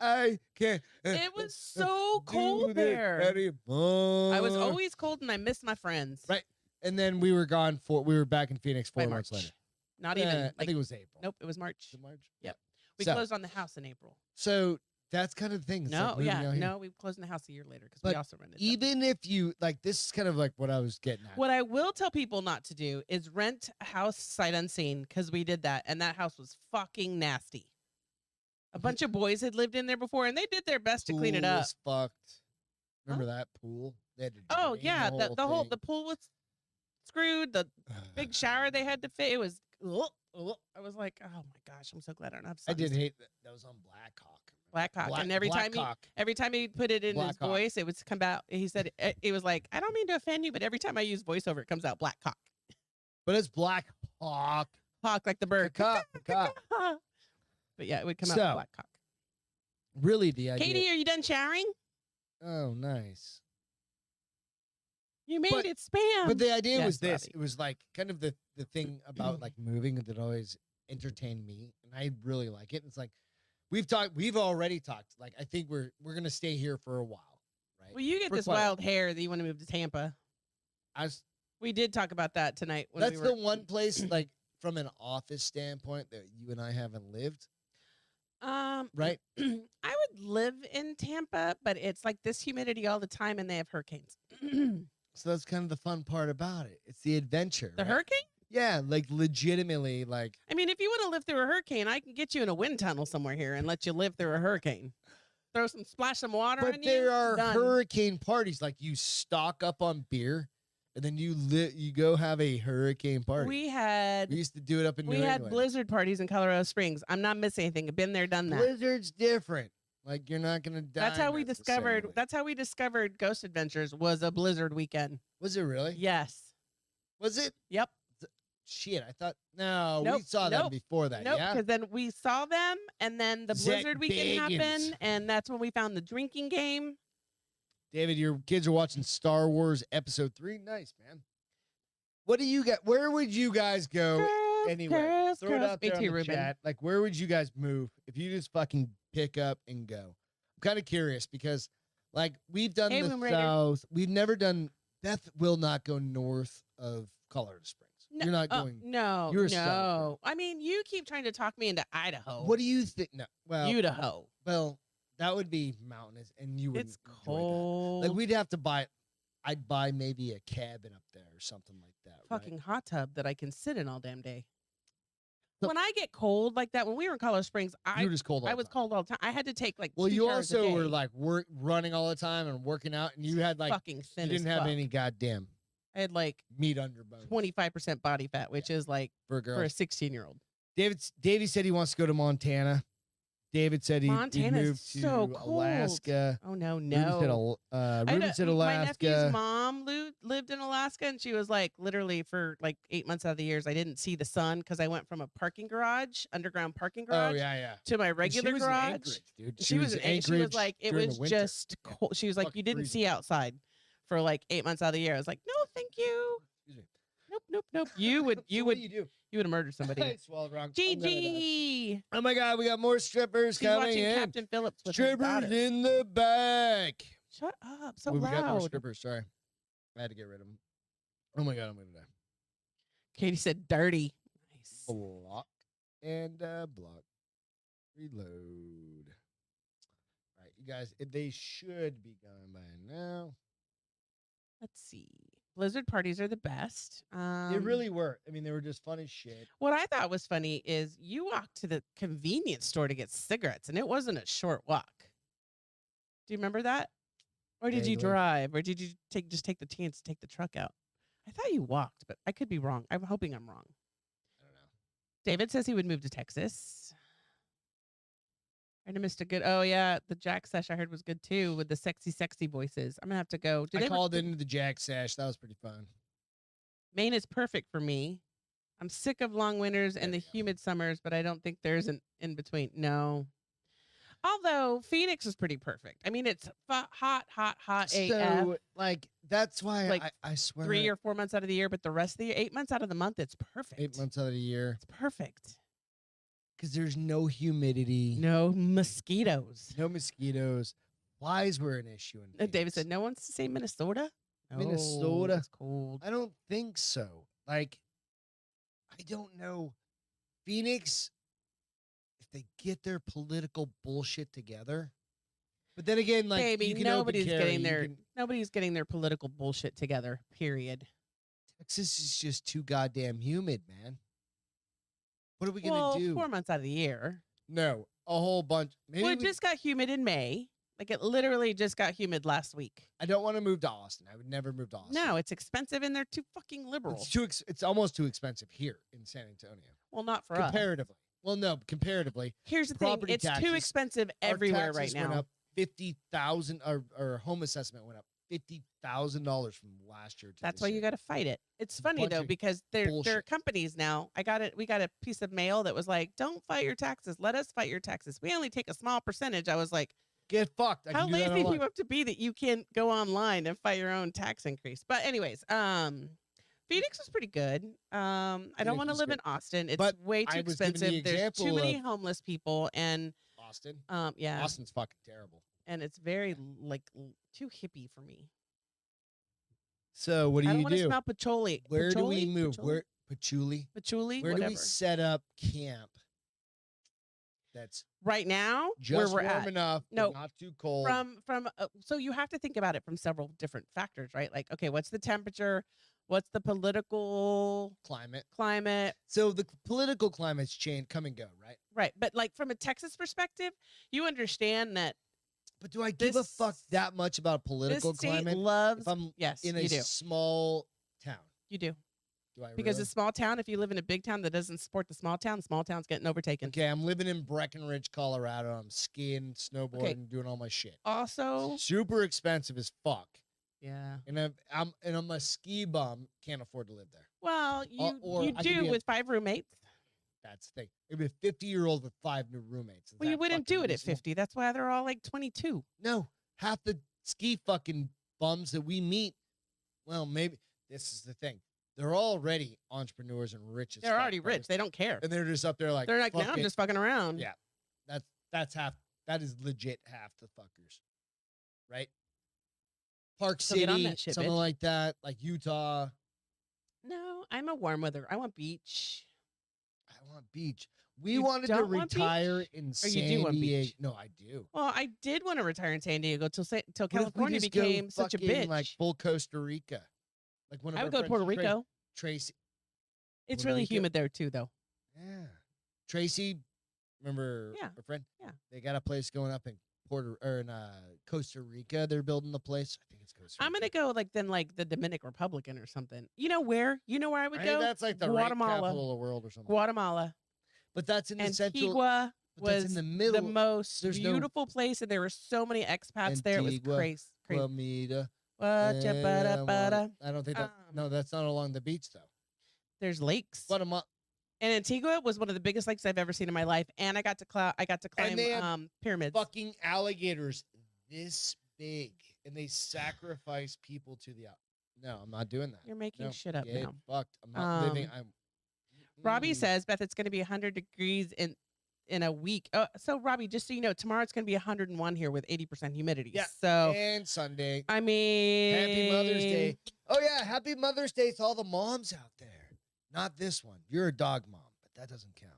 I can't. It was so do cold this there. anymore. I was always cold, and I missed my friends. Right. And then we were back in Phoenix 4 by months March. later. Not even. I Like, think it was April. nope, it was March. Was it March? Yep. We So- closed on the house in April. So that's kind of the thing. It's like No, moving yeah, out here. no, we closed on the house a year later because we But also rented. them. Even if you like, this is kind of like what I was getting at. What I will tell people not to do is rent a house sight unseen, because we did that, and that house was fucking nasty. A bunch of boys had lived in there before, and they did their best to clean it Pool up. was fucked. Remember that pool? They had to Oh drain yeah, the whole thing. the pool was screwed. The big shower they had to fit. It was. I was like, oh my gosh, I'm so glad I don't have I sons. did hate that was on Blackhawk. Blackhawk, and every time he put it in his Blackhawk. voice, it would come out. He said it was like, I don't mean to offend you, but every time I use voiceover, it comes out Blackhawk. But it's Black Hawk. Hawk like the bird. Cock. But yeah, it would come So, out Blackhawk. Really, the idea. Katie, are you done showering? Oh, nice. You made But- it spam. But the idea Yes, was this. Robbie. It was like kind of the thing about like moving that always entertained me, and I really like it. It's like we've already talked. Like, I think we're gonna stay here for a while, right? Well, you get For this quite a while. wild hair that you want to move to Tampa. We did talk about that tonight. When That's we were, the one place, like from an office standpoint, that you and I haven't lived, right? I would live in Tampa, but it's like this humidity all the time, and they have hurricanes. So that's kind of the fun part about it. It's the adventure. The right? hurricane? Yeah, like legitimately, like I mean, if you want to live through a hurricane, I can get you in a wind tunnel somewhere here and let you live through a hurricane. Splash some water but on you. there are done. hurricane parties. Like, you stock up on beer, and then you go have a hurricane party. We We used to do it up in New had England. blizzard parties in Colorado Springs. I'm not missing anything. I've been there, done that. Blizzard's different. Like, you're not gonna die. That's how we discovered. necessarily. That's how we discovered Ghost Adventures was a blizzard weekend. Was it really? Yes. Was it? Yep. Shit, I thought. No, we Nope, saw that nope, before that. Nope. Yeah. Because then we saw them, and then the Zach blizzard weekend Bagans. happened, and that's when we found the drinking game. David, your kids are watching Star Wars Episode 3. Nice, man. What do you get? Where would you guys go? Girls, Anyway, girls, throw it girls. out there Me on too, the Ruben. chat. Like, where would you guys move if you just fucking pick up and go? I'm kind of curious because, like, we've done Hey, the Womb Raider. South. We've never done. Beth will not go north of Colorado Springs. You're not going. No, you're a no. South I mean, you keep trying to talk me into Idaho. What do you think? No, well, Idaho? well, that would be mountainous, and you would. It's cold. Like, we'd have to buy. I'd buy maybe a cabin up there or something like that. Fucking right? hot tub that I can sit in all damn day. So- When I get cold like that, when we were in Colorado Springs, You were just cold. All I the was time. cold all the time. I had to take like Well, 2 you showers a also were day. like running all the time and working out, and you had like fucking thin. you didn't as have fuck. any goddamn I had like meat on your bones 25% body fat, which is like for a girl. for a 16-year-old. Davey said he wants to go to Montana. David said he Montana's moved to so cold. Alaska. Oh no, Ruben no. said My nephew's Alaska. mom lived in Alaska, and she was like, literally for like 8 months out of the years, I didn't see the sun because I went from a parking garage, underground parking Oh garage, yeah. to my And regular she was in garage. Anchorage, dude. She was in she was Anchorage like, it during was the winter. just Yeah. cold. She was like, Fucking you didn't freezing. see outside for like 8 months out of the year. I was like, no, thank you. Excuse me. Nope. You would So what do you do? have murdered somebody. I swallowed wrong. I'm gonna die. GG. Oh my God, we got more strippers She's coming watching in. Captain Phillips with his Strippers daughter. in the back. Shut up. So We got more loud. strippers. Sorry, I had to get rid of them. Oh my God, I'm gonna die. Katie said dirty. Nice. Block and block. Reload. All right, you guys, they should be gone by now. Let's see. Blizzard parties are the best. They really were. I mean, they were just fun as shit. What I thought was funny is you walked to the convenience store to get cigarettes, and it wasn't a short walk. Do you remember that? Or did you Vaguely. drive? Or did you just take the chance to take the truck out? I thought you walked, but I could be wrong. I'm hoping I'm wrong. I don't know. David says he would move to Texas. I missed a good. Oh yeah, the Jack sesh I heard was good too with the sexy voices. I'm gonna have to go. I called into the Jack Sash. That was pretty fun. Maine is perfect for me. I'm sick of long winters and There the we go. humid summers, but I don't think there's an in between. No. Although Phoenix is pretty perfect. I mean, it's hot AF. So, like, that's why Like, I swear 3 or 4 months out of the year, but the rest of the year, 8 months out of the month, it's perfect. 8 months out of the year It's perfect. because there's no humidity, No mosquitoes. no mosquitoes. Flies were an issue in Phoenix. David said, no one's to say Minnesota? No, Minnesota? It's cold. I don't think so. Like, I don't know. Phoenix, if they get their political bullshit together, but then again, like Baby, you can nobody's open carry, getting you their can- nobody's getting their political bullshit together. Period. Texas is just too goddamn humid, man. What are we Well, gonna do? 4 months out of the year. No, a whole bunch. Maybe Well, it just got humid in May. Like it literally just got humid last week. I don't want to move to Austin. I would never move to Austin. No, it's expensive and they're too fucking liberal. It's almost too expensive here in San Antonio. Well, not for us. Comparatively. Well, no, comparatively. Here's the Property thing. It's taxes, too expensive our everywhere right taxes went now. up 50,000. Our home assessment went up $50,000 from last year to That's this why year. you got to fight it. It's a funny bunch though of because there are bullshit. companies now. We got a piece of mail that was like, "Don't fight your taxes. Let us fight your taxes. We only take a small percentage." I was like, Get fucked. I "How can do that lazy do online. you have to be that you can't go online and fight your own tax increase?" But anyways, Phoenix was pretty good. I don't Phoenix want to was live good. in Austin. It's But way too I was giving the expensive. There's too example many of- homeless people, and Austin. yeah, Austin's fucking terrible. and it's very like too hippie for me. So what do I don't you want to do? smell patchouli. Where do we Patchouli? move? Patchouli? Where patchouli? Patchouli? Where do Whatever. we set up camp? That's Right now, just where we're warm at. enough, No, but not too cold. From so you have to think about it from several different factors, right? Like, okay, what's the temperature? What's the political climate. climate? So the political climate's change, come and go, right? Right. But like from a Texas perspective, you understand that But do I give a fuck This- that much about political this state climate? loves. If I'm Yes, in a you do. small town, You do. do I Because really? a small town, if you live in a big town that doesn't support the small town's getting overtaken. Okay, I'm living in Breckenridge, Colorado. I'm skiing, snowboarding, doing all my shit. Also, Super expensive as fuck. yeah. And I'm a ski bum. Can't afford to live there. Well, you or you I could do be a- with 5 roommates. That's the thing. It'd be a 50-year-old with 5 new roommates. Is Well, you that wouldn't fucking do it at reasonable? 50. That's why they're all like 22. No, half the ski fucking bums that we meet. Well, maybe this is the thing. They're already entrepreneurs and rich as They're fuck, already rich. brothers. They don't care. And they're just up there like They're like, no, fuck I'm it. just fucking around. Yeah. That's half. That is legit half the fuckers, right? Park So get on City, that shit, something bitch. like that, like Utah. No, I'm a warm weather. I want beach. I want beach. We You wanted to don't want retire beach? in Or San you do want Diego. beach? No, I do. Well, I did want to retire in San Diego till What if we California just go became such a fucking, bitch. like full Costa Rica, like one of I our would go to friends, Puerto Rico. Tracy. It's Puerto really Rico? humid there too, though. Yeah, Tracy. Remember Yeah, our friend? yeah. They got a place going up in Costa Rica. They're building the place. I think it's Costa Rica. I'm gonna go like the Dominican Republic or something. You know where? You know where I would I go? think that's like the rape Guatemala. capital of the world or something. Guatemala. But that's in the central. Antigua But that's was in the the middle. most There's no- beautiful place, and there were so many expats there. It was Antigua, crazy. Guamita. Bada. I don't think that. No, that's not along the beach though. There's lakes. Guatemala. And Antigua was one of the biggest lakes I've ever seen in my life, and I got to climb they have pyramids. Fucking alligators this big, and they sacrifice people to the. No, I'm not doing that. You're making No, shit up get now. fucked. I'm not living. Robbie Mm. says, Beth, it's going to be 100 degrees in a week. So Robbie, just so you know, tomorrow it's going to be 101 here with 80% humidity. Yeah. So And Sunday. I mean, Happy Mother's Day. Oh yeah, happy Mother's Day to all the moms out there. Not this one. You're a dog mom, but that doesn't count.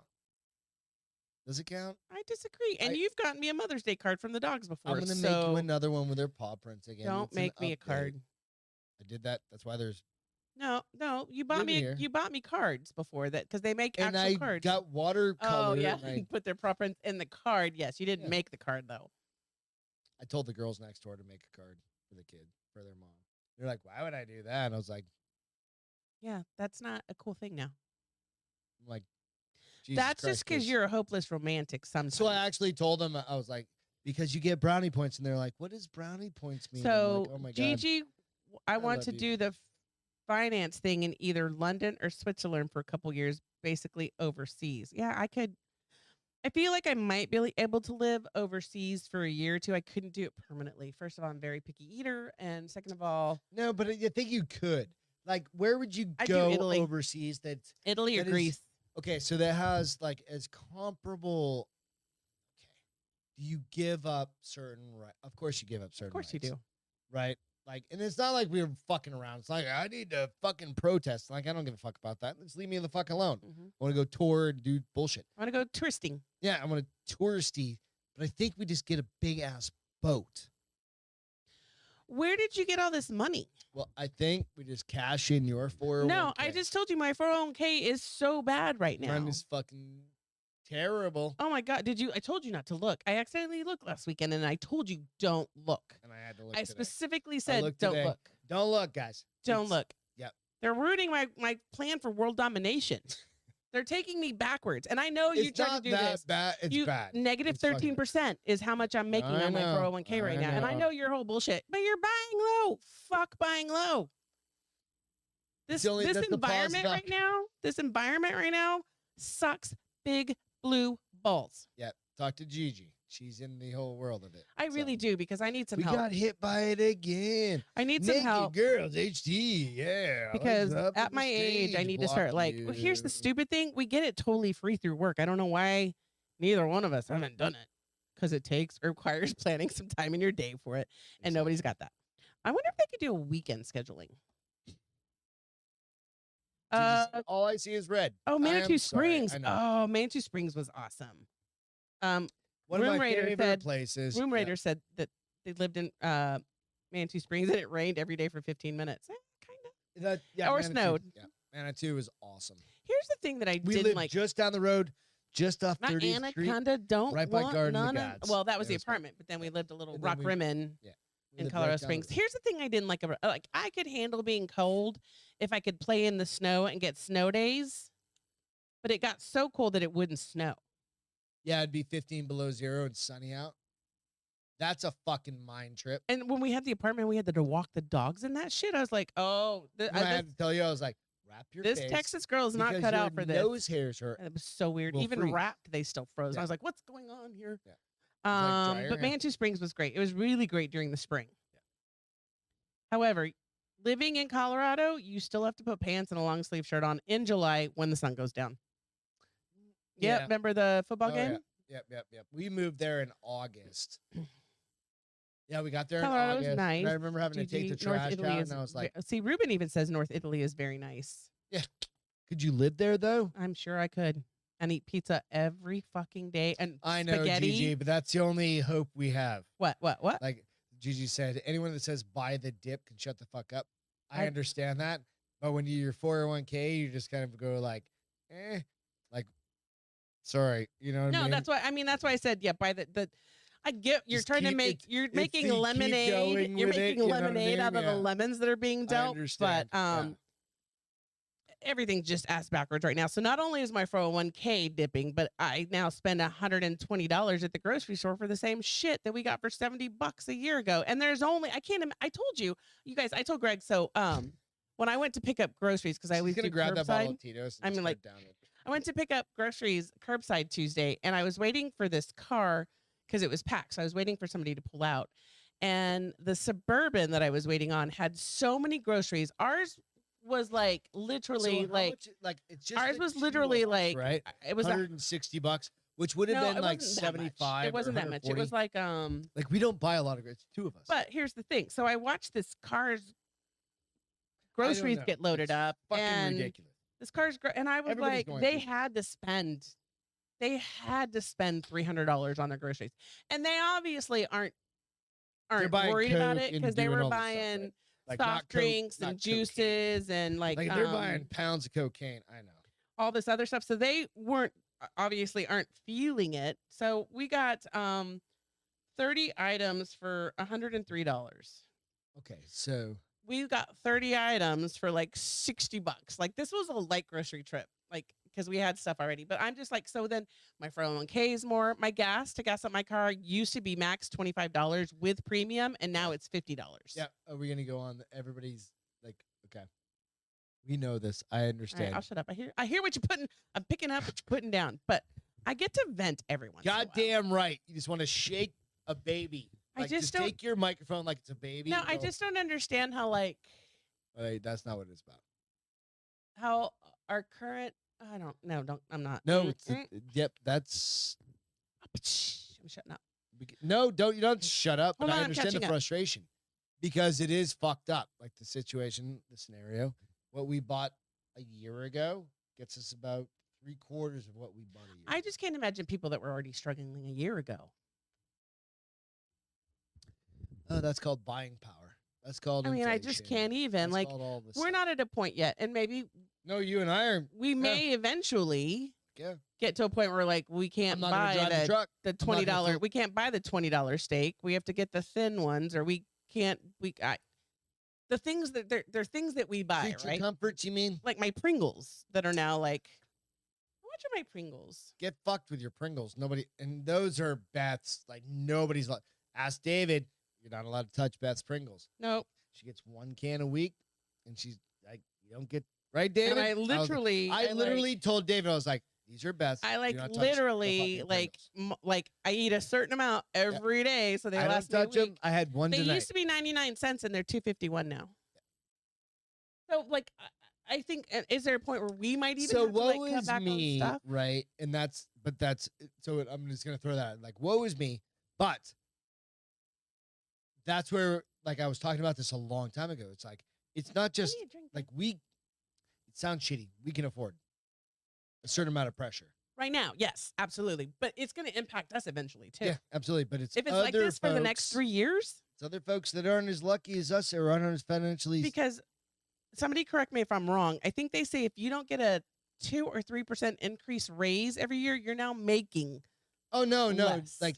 Does it count? I disagree. And I- you've gotten me a Mother's Day card from the dogs before. I'm gonna so make you another one with their paw prints again. don't It's an make me a update. card. I did that. That's why there's. No, you bought Live me here. you bought me cards before that because they make And actual I cards. got watercolor. Oh yeah, and I, put their preference in the card. Yes, you didn't Yeah. make the card though. I told the girls next door to make a card for the kid for their mom. They're like, "Why would I do that?" And I was like, Yeah, that's not a cool thing now. "I'm like, Jesus That's just Christ, because kids." you're a hopeless romantic sometimes. So I actually told them, I was like, because you get brownie points, and they're like, "What does brownie points mean?" I'm So like, oh my god, Gigi, I want love to you. do the finance thing in either London or Switzerland for a couple years, basically overseas. Yeah, I could. I feel like I might be able to live overseas for a year or two. I couldn't do it permanently. First of all, I'm a very picky eater, and second of all, no, but I think you could. Like, where would you I'd do go Italy. overseas? That's Italy or That is- Greece. okay. So that has like as comparable. Okay, do you give up certain right? Of course, you give up certain. Of course you rights, do. right? Like, and it's not like we were fucking around. It's like, I need to fucking protest. Like, I don't give a fuck about that. Just leave me the fuck alone. Mhm. I want to go tour and do bullshit. I want to go touristing. Yeah, I want to touristy, but I think we just get a big ass boat. Where did you get all this money? Well, I think we just cash in your 401k. No, I just told you my 401k is so bad right now. Mine is fucking terrible. Oh my God. I told you not to look. I accidentally looked last weekend and I told you don't look. And I had to look I today. specifically said looked don't today. look. Don't look, guys. Don't look. Yep. They're ruining my plan for world domination. They're taking me backwards. And I know you It's tried not to do that this. bad. It's bad. Negative It's fucking 13% is how much I'm making I on my know. 401k right I now. And I know. know your whole bullshit, but you're buying low. Fuck buying low. This that's the environment positive. right now sucks big blue balls. Yeah, talk to Gigi. She's in the whole world of it. I really do because I need some We help. got hit by it again. I need some Naked help girls, HD, yeah. because What's up at with the my age, I stage need to start block well, here's the you? stupid thing. We get it totally free through work. I don't know why neither one of us haven't done it because it takes or requires planning some time in your day for it. And nobody's got that. I wonder if they could do a weekend scheduling. All I see is red. Oh, Manitou am sorry, Springs. I know. Oh, Manitou Springs was awesome. One of Room my Raider favorite said- places. Room Yeah. Raider said that they lived in Manitou Springs and it rained every day for 15 minutes. Kind of. Yeah, Or Manitou- snowed. Yeah, Manitou is awesome. Here's the thing that I We didn't live like. just down the road, just off My 30th Street. Anaconda don't right by want Garden of the none of. Gods. Well, that was Yeah, the that's right. apartment, but then we lived a little And then Rock we- Rimmon We in live Colorado right down the Springs. road. Here's the thing I didn't like about like I could handle being cold if I could play in the snow and get snow days, but it got so cold that it wouldn't snow. Yeah, it'd be 15 below zero and sunny out. That's a fucking mind trip. And when we had the apartment, we had to walk the dogs and that shit. I was like, oh, And I had to tell you, I was like, wrap your this face Texas girl is not because cut your out for this. nose hairs hurt. And it was so weird. will Even freeze. wrapped, they still froze. Yeah. I was like, what's going on here? Yeah. like dry your But hair. Manitou Springs was great. It was really great during the spring. However, living in Colorado, you still have to put pants and a long sleeve shirt on in July when the sun goes down. Yep. Yeah. Remember the football Oh, game? Yep. We moved there in August. Yeah, we got there Colorado's in August. nice. And I remember having to take the GG, North trash Italy out, is and I was like, see, Ruben even says North Italy is very nice. could you live there, though? I'm sure I could. And eat pizza every fucking day. And I know, spaghetti. Gigi, but that's the only hope we have. What? Like Gigi said, anyone that says buy the dip can shut the fuck up. I I- understand that. But when you're 401k, you just kind of go like, like, sorry. You know what I No, mean? that's why. That's why I said, yeah, by the I get you're Just trying to keep make it- you're if making you keep lemonade. going You're with it, making you know what I lemonade out mean? of the Yeah. lemons that are being I dealt. understand. But Yeah. everything's just ass backwards right now. So not only is my 401k dipping, but I now spend $120 at the grocery store for the same shit that we got for $70 a year ago. And there's only I told you guys, I told Greg, so when I went to pick up groceries, because I She's always gonna do grab that bottle curbside. of Tito's. I mean, like, down it. I went to pick up groceries curbside Tuesday, and I was waiting for this car because it was packed. So I was waiting for somebody to pull out. And the Suburban that I was waiting on had so many groceries. Ours was like literally So how like much- like it's just ours the was two literally of us, like right. it was a, $160, which would have no, been it like wasn't that much. 75. It wasn't that much. It was like like we don't buy a lot of it's two of us. But here's the thing. So I watched this car's groceries know. get loaded It's up, fucking and ridiculous. this car's and I was Everybody's like, going they through it. had to spend $300 on their groceries, and they obviously aren't buying worried about Coke it and because they doing were all this stuff, buying right? Like, not soft Coke, drinks not and cocaine. juices and like Like they're buying pounds of cocaine. I know. all this other stuff. So they weren't obviously aren't feeling it. So we got 30 items for $103. Okay, so We got 30 items for like $60. Like this was a light grocery trip, like because we had stuff already. But I'm just like, so then my 401k is more. My gas to gas up my car used to be max $25 with premium, and now it's $50. yeah, are we gonna go on? Everybody's like, okay, we know this. I All right, understand. I'll shut up. I hear what you're putting. I'm picking up what you're putting down, but I get to vent every once in a while. Goddamn right. You just want to shake a baby. I Like, just don't- take your microphone like it's a baby. No, and I go, just don't understand how That's not what it's about. how our current. I don't. No, don't. I'm not. No, it's yep. That's I'm shutting up. no. You don't shut up. But Hold on, I I'm understand the catching up. frustration. because it is fucked up. Like the situation, the scenario, what we bought a year ago gets us about 3/4 of what we bought a year I ago. just can't imagine people that were already struggling a year ago. Oh, that's called buying power. That's called I mean, I inflation. just can't even. That's Like, called all this we're stuff. not at a point yet, and maybe No, you and I are. we may eventually Yeah. get to a point where like we I'm can't not gonna buy drive the truck. the I'm not gonna $20. fill- We can't buy the $20 steak. We have to get the thin ones, or we can't. The things that they're things that we buy, Creature right? comforts, you mean? Like my Pringles that are now like, how much are my Pringles? Get fucked with your Pringles. Nobody, and those are Beth's. Like nobody's. Ask David. You're not allowed to touch Beth's Pringles. Nope. She gets 1 can a week, and she's like, you don't get right, David. And I literally told David, I was like, these are Beth's. I Do like not touch the literally fucking like Pringles. like I eat a certain amount every day, so they I last don't me a touch them. week. I had one They tonight. used to be 99 cents, and they're $2.51 now. So like, I think, is there a point where we might even So have to, like, woe cut is back on me, stuff? right? And that's so I'm just gonna throw that out. Like woe is me, but that's where like I was talking about this a long time ago. It's like it's not I just need a drink, like it sounds shitty. We can afford a certain amount of pressure. right now, yes, absolutely, but it's going to impact us eventually too. Yeah, absolutely. But it's If it's other like this for the next folks- 3 years, It's other folks that aren't as lucky as us or aren't as financially. because somebody correct me if I'm wrong. I think they say if you don't get a 2 or 3% increase raise every year, you're now making Oh no, less. like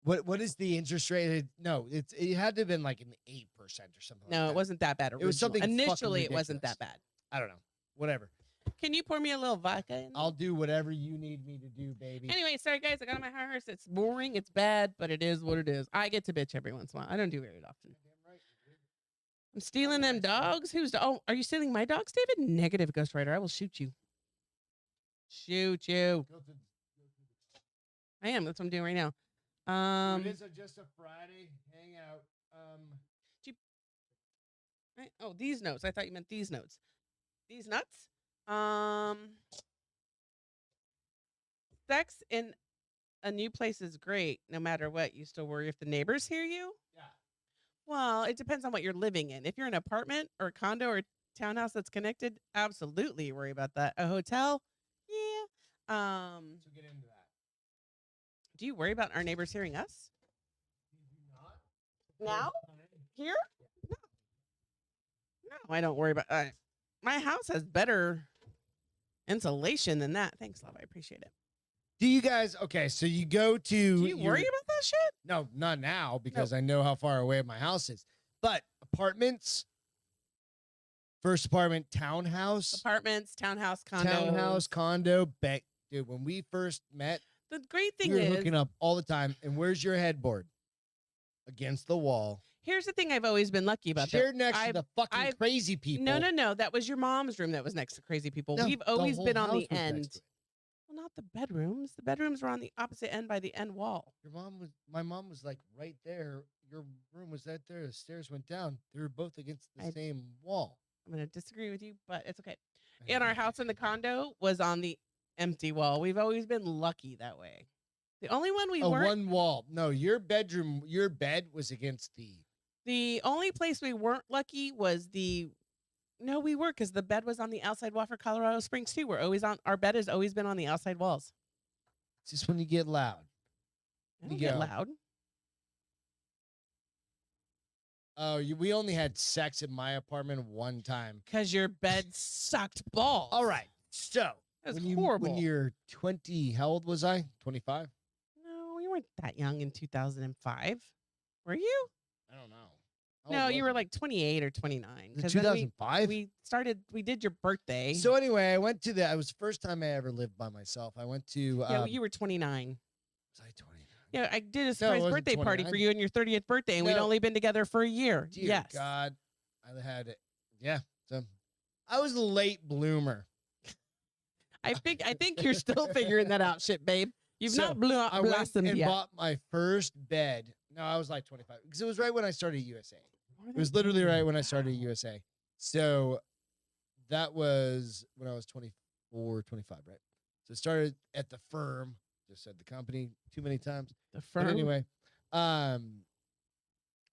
what is the interest rate? No, it had to have been like an 8% or something. no, like it that. wasn't that bad. It was something fucking Initially, it wasn't ridiculous. that bad. I don't know. Whatever. Can you pour me a little vodka in? I'll do whatever you need me to do, baby. Anyway, sorry guys, I got on my horse. It's boring, it's bad, but it is what it is. I get to bitch every once in a while. I don't do very often. I'm stealing them dogs. Oh, are you stealing my dogs, David? Negative, Ghost Rider. I will shoot you. Shoot you. I am. That's what I'm doing right now. It is just a Friday hangout. Oh, these notes. I thought you meant these notes. These nuts. Sex in a new place is great. No matter what, you still worry if the neighbors hear you. Yeah. Well, it depends on what you're living in. If you're in an apartment or a condo or townhouse that's connected, absolutely you worry about that. A hotel, yeah. So get into that. Do you worry about our neighbors hearing us? Now? Here? No. No, I don't worry about. My house has better insulation than that. Thanks, love. I appreciate it. Do you guys? Okay, so you go to. Do you worry about that shit? No, not now because I know how far away my house is. But apartments, first apartment, townhouse, Apartments, townhouse, condo. townhouse, condo. Dude, when we first met, The great thing we were is, hooking up all the time. And where's your headboard? Against the wall. here's the thing I've always been lucky about. Shared next to I've- the fucking crazy people. No. That was your mom's room that was next to crazy people. No, We've the always whole been on the house was next end. to it. Well, not the bedrooms. The bedrooms were on the opposite end by the end wall. My mom was like right there. Your room was right there. The stairs went down. They were both against the same wall. I'm going to disagree with you, but it's okay. And our house in the condo was on the empty wall. We've always been lucky that way. The only one we weren't. One wall. No, your bedroom, your bed was against The only place we weren't lucky was No, we were, because the bed was on the outside wall for Colorado Springs too. Our bed has always been on the outside walls. It's just when you get loud. I don't get go. loud. Oh, we only had sex in my apartment one time. Because your bed sucked balls. All right. So, That was when horrible. When you're 20, how old was I? 25? No, you weren't that young in 2005. Were you? I don't know. No, you were like 28 or 29. Was it 'Cause then 2005? we did your birthday. So anyway, I went to it was the first time I ever lived by myself. I went to yeah, you were 29. was I 29? Yeah, I did a No, it surprise wasn't birthday party for 29. you on your 30th birthday, and we'd No. only been together for a year. Dear yes. God. I had it. Yeah. So I was a late bloomer. I think you're still figuring that out, shit, babe. You've So, not I went blossomed and yet. bought my first bed. No, I was like 25 because it was right when I started USA. More It was than literally right when I wow. started USA. So that was when I was 24, 25, right? So it started at the firm. Just said the company too many times. The But firm. anyway,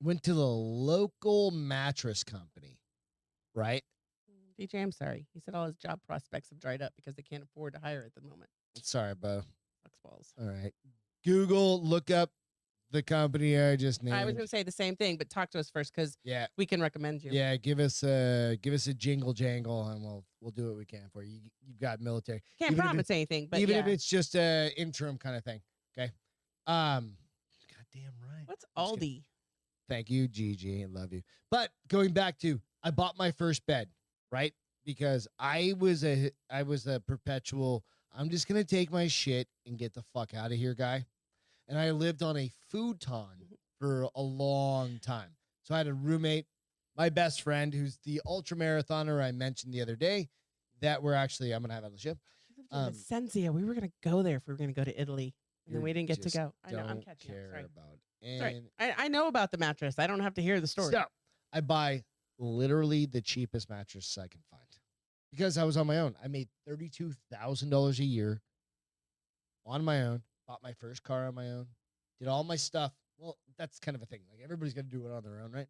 Went to the local mattress company, right? DJ, I'm sorry. He said all his job prospects have dried up because they can't afford to hire at the moment. Sorry, Bo. Fucks balls. All right. Google, look up the company I just named. I was going to say the same thing, but talk to us first because we can recommend you. Yeah, give us a jingle jangle, and we'll do what we can for you. You've got military. Can't promise anything, but even if it's just a interim kind of thing. Okay. Goddamn right. What's Aldi? Thank you, Gigi. I love you. But going back to, I bought my first bed, right? Because I was a perpetual, I'm just gonna take my shit and get the fuck out of here guy. And I lived on a futon for a long time. So I had a roommate, my best friend, who's the ultra marathoner I mentioned the other day, that we're actually, I'm gonna have on the ship. Vicenza. We were gonna go there if we were gonna go to Italy, and then we didn't get to go. I know. I'm catching up. Sorry. Sorry. I know about the mattress. I don't have to hear the story. So I buy literally the cheapest mattress I can find because I was on my own. I made $32,000 a year on my own. Bought my first car on my own. Did all my stuff. Well, that's kind of a thing. Like everybody's got to do it on their own, right?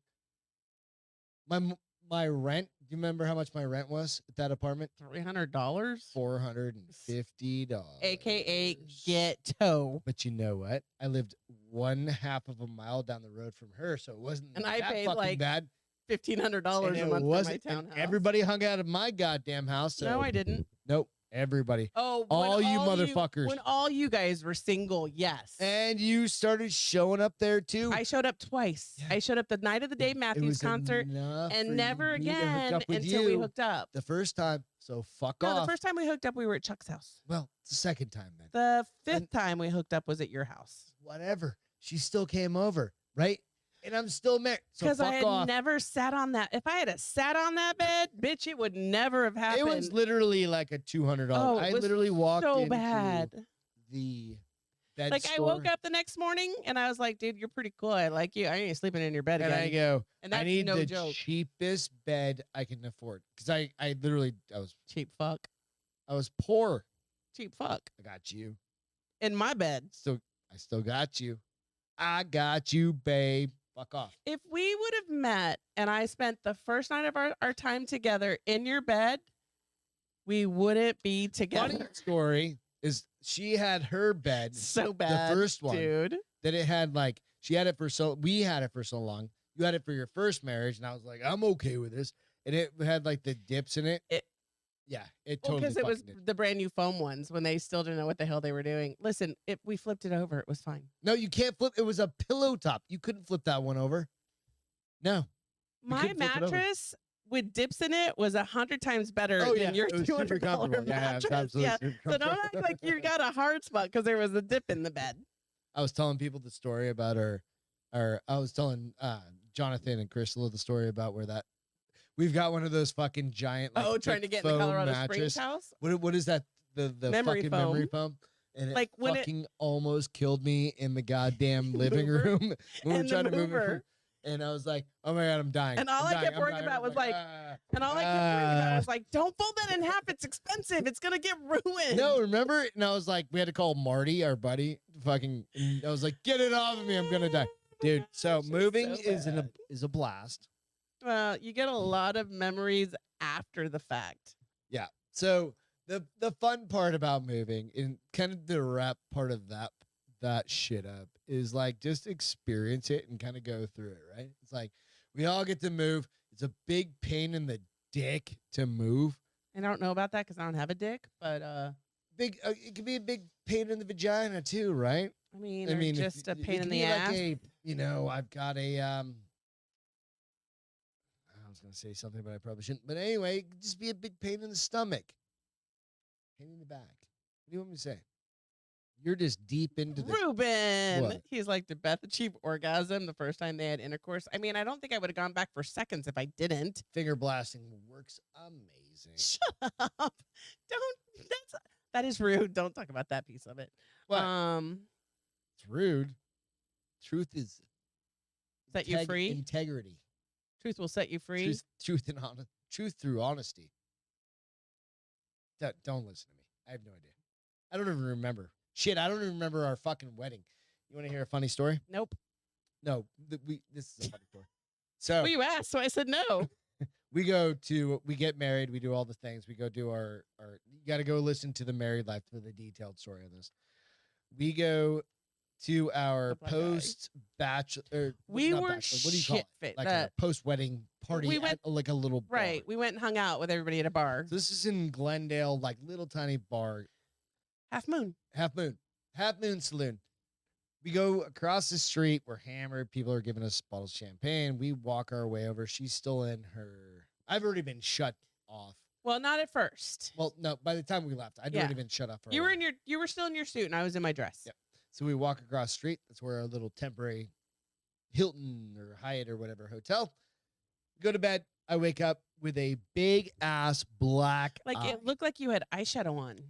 My rent. Do you remember how much my rent was at that apartment? $300. $450. AKA ghetto. But you know what? I lived 1/2 of a mile down the road from her, so it wasn't and that I paid fucking like bad. $1,500 a month for my townhouse. Everybody hung out of my goddamn house. So. No, I didn't. Nope. Everybody. Oh, all you motherfuckers. When all you guys were single, yes. And you started showing up there too. I showed up twice. Yeah. I showed up the night of the Dave Matthews concert and never again until we hooked up. The first time. So fuck off. No, the first time we hooked up, we were at Chuck's house. Well, it's the second time then. The fifth time we hooked up was at your house. Whatever. She still came over, right? And I'm still married. Because I had never sat on that. If I had sat on that bed, bitch, it would never have happened. It was literally like a $200. Oh, I literally walked so into bad. The bed like store. I woke up the next morning and I was like, dude, you're pretty cool. I like you. I ain't sleeping in your bed again. And I go, and that's I need no the joke. cheapest bed I can afford. Because I literally, I was cheap fuck. I was poor. Cheap fuck. I got you. In my bed. I still got you. I got you, babe. Fuck off. If we would have met and I spent the first night of our time together in your bed, we wouldn't be together. Funny story is she had her bed so bad, the first one, dude. That it had like we had it for so long. You had it for your first marriage, and I was like, I'm okay with this. And it had like the dips in it. It totally. Because it was the brand new foam ones when they still didn't know what the hell they were doing. Listen, if we flipped it over, it was fine. No, you can't flip. It was a pillow top. You couldn't flip that one over. No. My mattress with dips in it was 100 times better than your $200 mattress. Yeah, so don't act like you got a hard spot because there was a dip in the bed. I was telling people the story about I was telling Jonathan and Crystal the story about where that. We've got one of those fucking giant. Like, trying to get in the Colorado Springs house. What is that? The memory fucking foam. memory foam. And like it fucking almost killed me in the goddamn living room when we were trying to move it. And I was like, oh my God, I'm dying. And all I kept worrying about was like, don't fold that in half. It's expensive. It's gonna get ruined. No, remember? And I was like, we had to call Marty, our buddy. Fucking, I was like, get it off of me. I'm gonna die, dude. So moving is a blast. Well, you get a lot of memories after the fact. Yeah. So the fun part about moving and kind of the wrap part of that shit up is like just experience it and kind of go through it, right? It's like we all get to move. It's a big pain in the dick to move. I don't know about that because I don't have a dick, but big. It could be a big pain in the vagina too, right? I mean, just a pain in the ass. Like I've got a I was going to say something, but I probably shouldn't. But anyway, it could just be a big pain in the stomach. Pain in the back. What do you want me to say? You're just deep into the... Ruben! What? He's like, did Beth achieve orgasm the first time they had intercourse? I mean, I don't think I would have gone back for seconds if I didn't. Finger blasting works amazing. Shut up. That is rude. Don't talk about that piece of it. What? It's rude. Truth is... Set you free? Integrity. Truth will set you free. Truth through honesty. Don't listen to me. I have no idea. I don't even remember. Shit, I don't even remember our fucking wedding. You want to hear a funny story? Nope. No, this is a funny story. So Well, you asked, so I said no. we get married, we do all the things. We go do our you got to go listen to the married life for the detailed story on this. We go to our Look like I- post bachelor. We not were bachelor, what do you call it? shit-fit. Like a post wedding party We went- at like a little bar. Right. We went and hung out with everybody at a bar. So this is in Glendale, like little tiny bar, Half Moon. Half Moon Saloon. We go across the street. We're hammered. People are giving us bottles of champagne. We walk our way over. She's still in her. I've already been shut off. Well, not at first. Well, no. By the time we left, I'd Yeah. already been shut off. For a You were while. you were still in your suit, and I was in my dress. Yep. So we walk across the street. That's where our little temporary Hilton or Hyatt or whatever hotel. Go to bed. I wake up with a big ass black Like eye. it looked like you had eyeshadow on,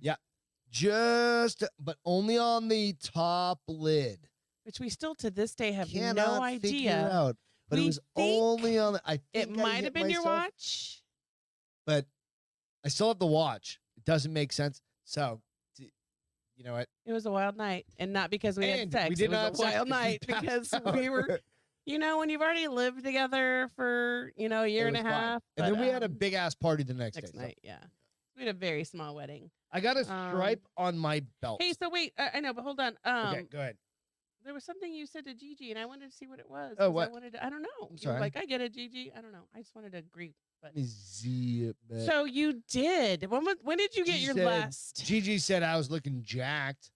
But only on the top lid. which we still to this day have Cannot no figure idea. out. But it We was think only on the. I It think I might hit have been your myself, watch. but I still have the watch. It doesn't make sense. So, you know what? It was a wild night, and not because we had And sex. we did it was not a have sex wild 'cause we night because passed we out. were, when you've already lived together for a It year and a was fine. half. And but, then we had a big ass party the next next day. night. Yeah, we had a very small wedding. I got a stripe on my belt. Hey, so wait, I know, but hold on. Okay, go ahead. There was something you said to Gigi, and I wanted to see what it was. Oh, 'cause what? I don't know. You were sorry. like, I get it, Gigi. I don't know. I just wanted to agree. But Let me see it back. so you did. When did you get Gigi your said- last? Gigi said I was looking jacked.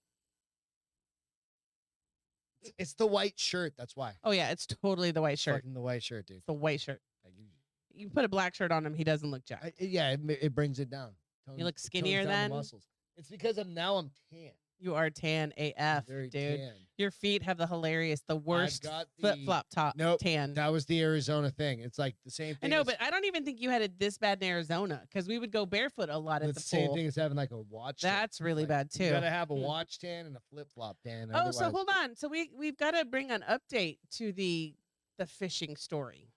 It's the white shirt. That's why. Oh yeah, it's totally the white shirt. Fucking the white shirt, dude. It's the white shirt. You put a black shirt on him, he doesn't look jacked. It brings it down. You look Tones skinnier down the then? muscles. It's because I'm tan. You are tan AF, Very dude. tan. Your feet have the worst got the- flip flop top Nope, tan. That was the Arizona thing. It's like the same I thing. know, as- but I don't even think you had it this bad in Arizona because we would go barefoot a lot at it's the the same pool. thing as having like a watch. tan. That's really Like, bad too. You gotta have a Hmm. watch tan and a flip flop tan. Oh, so otherwise- hold on. So we've got to bring an update to the fishing story.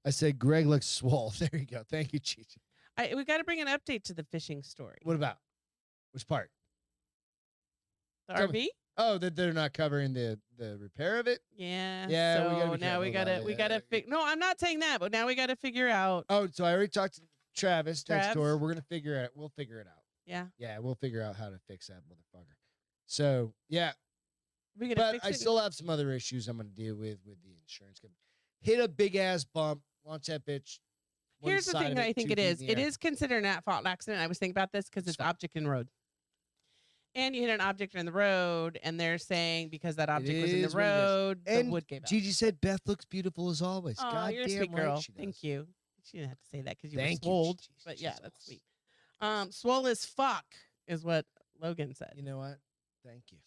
I said Greg looks swole. There you go. Thank you, Gigi. We got to bring an update to the fishing story. What about? Which part? The tell RV? Oh, that they're not covering the repair of it. Yeah. Yeah, So we gotta be now we careful gotta about we it. gotta fig. No, I'm not saying that, but now we gotta figure out. Oh, so I already talked to Travis next Trav? door. We're gonna figure it. We'll figure it out. Yeah. Yeah, we'll figure out how to fix that motherfucker. So yeah, We gonna but fix I it. still have some other issues I'm gonna deal with the insurance company. Hit a big ass bump. Launch that bitch. one Here's the side thing of that I think 2 it feet in is. the It air. is considered an at-fault accident. I was thinking about this because it's fine. object in the road. And you hit an object in the road, and they're saying because that object was in the is what it is. road, the And wood gave out. Gigi said Beth looks beautiful as always. Oh, God you're a damn sweet right girl. she Thank does. you. She didn't have to say that because you Thank were you, swolled. Gigi. But She's yeah, that's awesome. sweet. Swole as fuck is what Logan said. You know what? Thank you.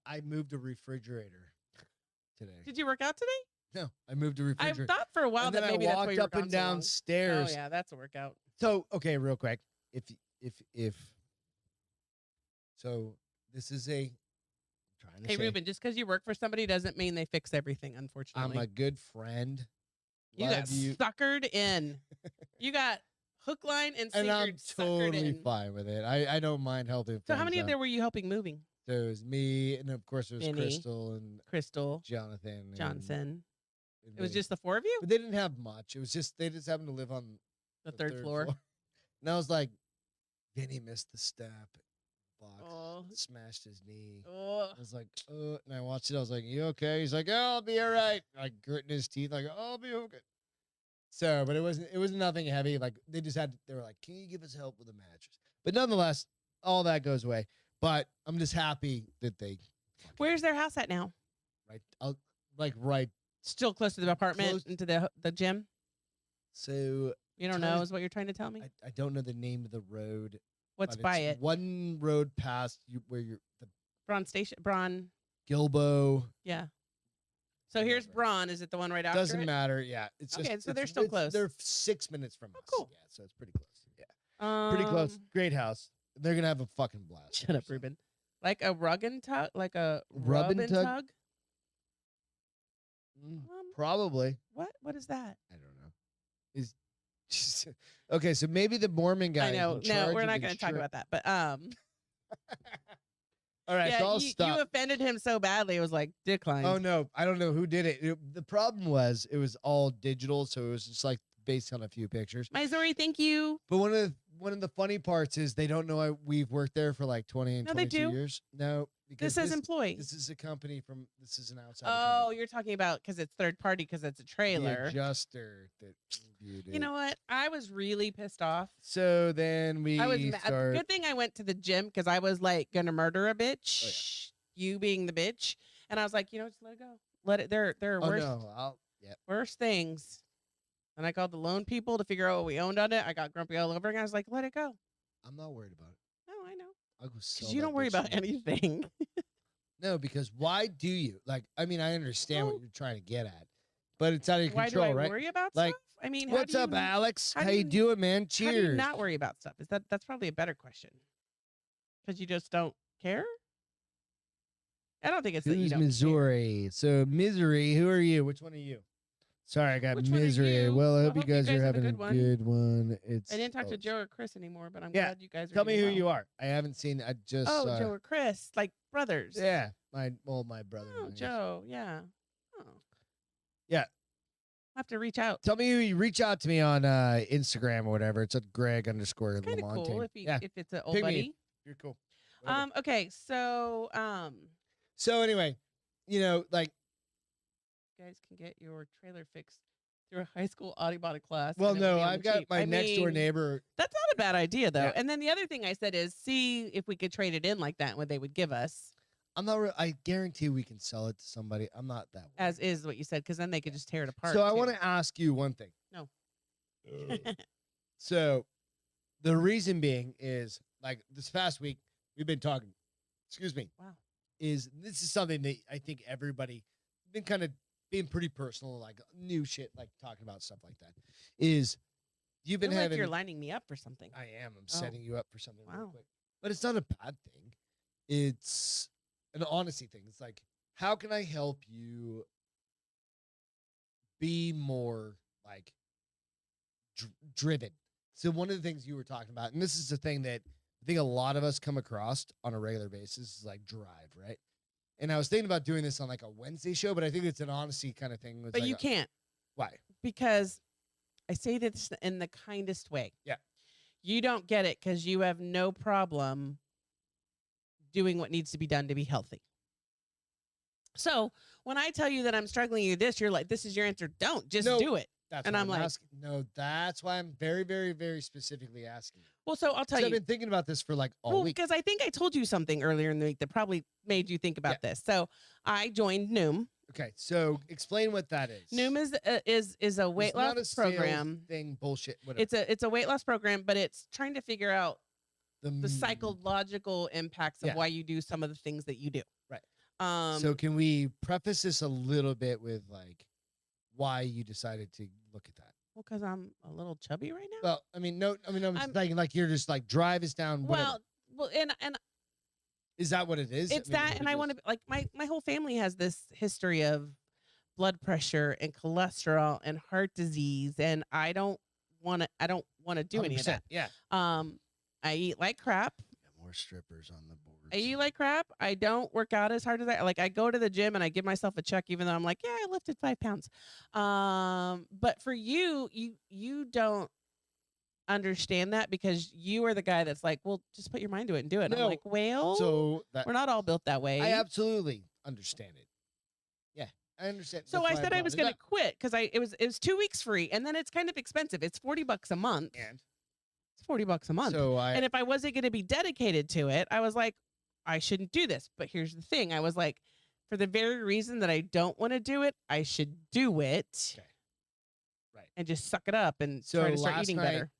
I moved a refrigerator today. Did you work out today? No, I moved a I refrigerator. thought for a while and that then maybe I that's why walked you were up and gone so long. downstairs. Oh yeah, that's a workout. So okay, real quick. If so, this is a. I'm trying to Hey say, Ruben, just because you work for somebody doesn't mean they fix everything. Unfortunately, I'm a good friend. you Love got you, suckered in. You got hook, line, and sinker and I'm suckered totally in. fine with it. I don't mind helping. So how friends many of out. there were you helping moving? There was me, and of course there was Benny. Crystal and Crystal Jonathan and- Johnson. and It was me. just the four of you. But they didn't have much. It was just they just happened to live on The third floor. And I was like, Vinny missed the step block, Oh, smashed his knee. oh. I was like, and I watched it. I was like, you okay? He's like, oh, I'll be all right. Like gritting his teeth, like, oh, I'll be okay. So, but it wasn't nothing heavy. Like they were like, can you give us help with a mattress? But nonetheless, all that goes away. But I'm just happy that they. Where's their house at now? Right. Still close to the apartment, Close- into the gym. So You don't Tell know me- is what you're trying to tell me. I don't know the name of the road. What's but by it's it? One road past you where you're the Braun Station. Braun. Gilbo. Yeah. So here's Whatever. Braun. Is it the one right after Doesn't it? matter. Yeah, it's Okay, just, so they're it's- still it's- close. They're 6 minutes from us. cool. Yeah, so it's pretty close. Yeah, pretty close. Great house. They're gonna have a fucking blast. Shut up, Ruben. Like a rug and tug, like a Rub rub and and tug? tug. Mm, probably. What? What is that? I don't know. Is okay. So maybe the Mormon guy. I is know. in No, charge we're of not going to talk insur- about that. But All right, so I'll you stop. offended him so badly. It was like declined. Oh no, I don't know who did it. The problem was it was all digital, so it was just like based on a few pictures. Missouri, thank you. But one of the funny parts is they don't know we've worked there for like 20 and No, they 22 do. years. No, because This says employee. This is a company from. This is an outside. Oh, company. you're talking about because it's third party because it's a trailer. The adjuster that viewed it. You know what? I was really pissed off. So then we I was mad. start. Good thing I went to the gym because I was like gonna murder a bitch. Oh, yeah. You being the bitch, and I was like, just let it go. Let it. There are Oh worse, no, worse things. And I called the loan people to figure out what we owned on it. I got grumpy all over, and I was like, let it go. I'm not worried about it. No, I know. I'll go sell. Because you don't worry bitch about tomorrow. anything. No, because why do you? Like, I mean, I understand what you're trying to get at, but it's out of your Why control, do I right? worry about Like, stuff? I mean, what's up, Alex? How you doing, man? Cheers. How do you not worry about stuff? That's probably a better question. Because you just don't care. I don't think it's that you Who's don't care. Missouri? So misery. Who are you? Which one are you? Sorry, I got Which one are misery. you? Well, I I hope you guys are having a good one. It's. I didn't talk to oh, Joe or Chris anymore, but I'm Yeah. glad you guys are. Tell me doing who well. you are. I haven't seen. I just. Oh, Joe or Chris, like brothers. Yeah, my brother. Oh, I guess. Joe. Yeah. Oh. Yeah. I have to reach out. Tell me who you reach out to me on Instagram or whatever. It's at Greg _. It's kind of cool if if it's an old Ping me. buddy. You're cool. Whatever. Okay. So So anyway, like. you guys can get your trailer fixed through a high school Audubon class. Well, and it would no, be on I've the got cheap. my next door neighbor. That's not a bad idea though. Yeah. And then the other thing I said is see if we could trade it in like that, what they would give us. I'm not. I guarantee we can sell it to somebody. I'm not that. Worried. As is what you said, because then they could just tear it apart. So I want to ask you one thing. No. So the reason being is like this past week we've been talking. Excuse me. Wow. This is something that I think everybody been kind of being pretty personal, like new shit, like talking about stuff like that. Is you've been having? Like you're lining me up for something. I am. I'm setting you up for something real Wow. quick. But it's not a bad thing. It's an honesty thing. It's like, how can I help you be more like driven? So one of the things you were talking about, and this is the thing that I think a lot of us come across on a regular basis, is like drive, right? And I was thinking about doing this on like a Wednesday show, but I think it's an honesty kind of thing. It's But like you can't. Why? Because I say this in the kindest way. Yeah. You don't get it because you have no problem doing what needs to be done to be healthy. So when I tell you that I'm struggling with this, you're like, this is your answer. Don't just do it. That's and what I'm like, asking. No, that's why I'm very, very, very specifically asking. Well, so I'll tell you. I've been thinking about this for like all week. Because I think I told you something earlier in the week that probably made you think about this. So I joined Noom. Okay, so explain what that is. Noom is a weight loss program. Thing bullshit. Whatever. It's a weight loss program, but it's trying to figure out the psychological impacts of why you do some of the things that you do. Right. So can we preface this a little bit with like why you decided to look at that? Well, because I'm a little chubby right now. Well, I mean, no, I mean, I'm thinking like you're just like drive is down. Whatever. Well, and is that what it is? It's and I want to like my whole family has this history of blood pressure and cholesterol and heart disease, and I don't want to do any of that. Yeah. I eat like crap. More strippers on the board. I eat like crap. I don't work out as hard as I like. I go to the gym and I give myself a check, even though I'm like, yeah, I lifted 5 pounds. But for you don't understand that because you are the guy that's like, well, just put your mind to it and do it. And I'm like, well, so we're not all built that way. I absolutely understand it. Yeah, I understand. So I said I was going to quit because it was 2 weeks free, and then it's kind of expensive. It's $40 a month. And it's $40 a month. And if I wasn't going to be dedicated to it, I was like, I shouldn't do this. But here's the thing. I was like, for the very reason that I don't want to do it, I should do it. Okay. Right. And just suck it up and try to start eating better.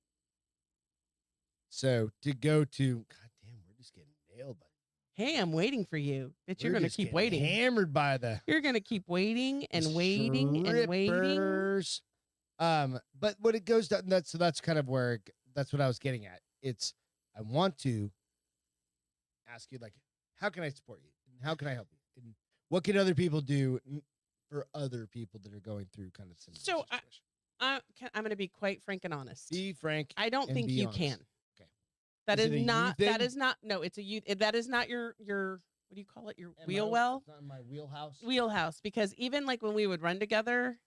So to go to, God damn, we're just getting nailed by. Hey, I'm waiting for you. Bitch, you're going to keep waiting. Hammered by You're going to keep waiting and waiting and waiting. But when it goes down, that's kind of where that's what I was getting at. It's I want to ask you like, how can I support you? And how can I help you? And what can other people do for other people that are going through kind of similar situation? I'm going to be quite frank and honest. Be frank. I don't think you can. Okay. That is not. No, it's a youth. That is not your what do you call it? Your Am I- wheel well? It's not in my wheelhouse. Wheelhouse. Because even like when we would run together,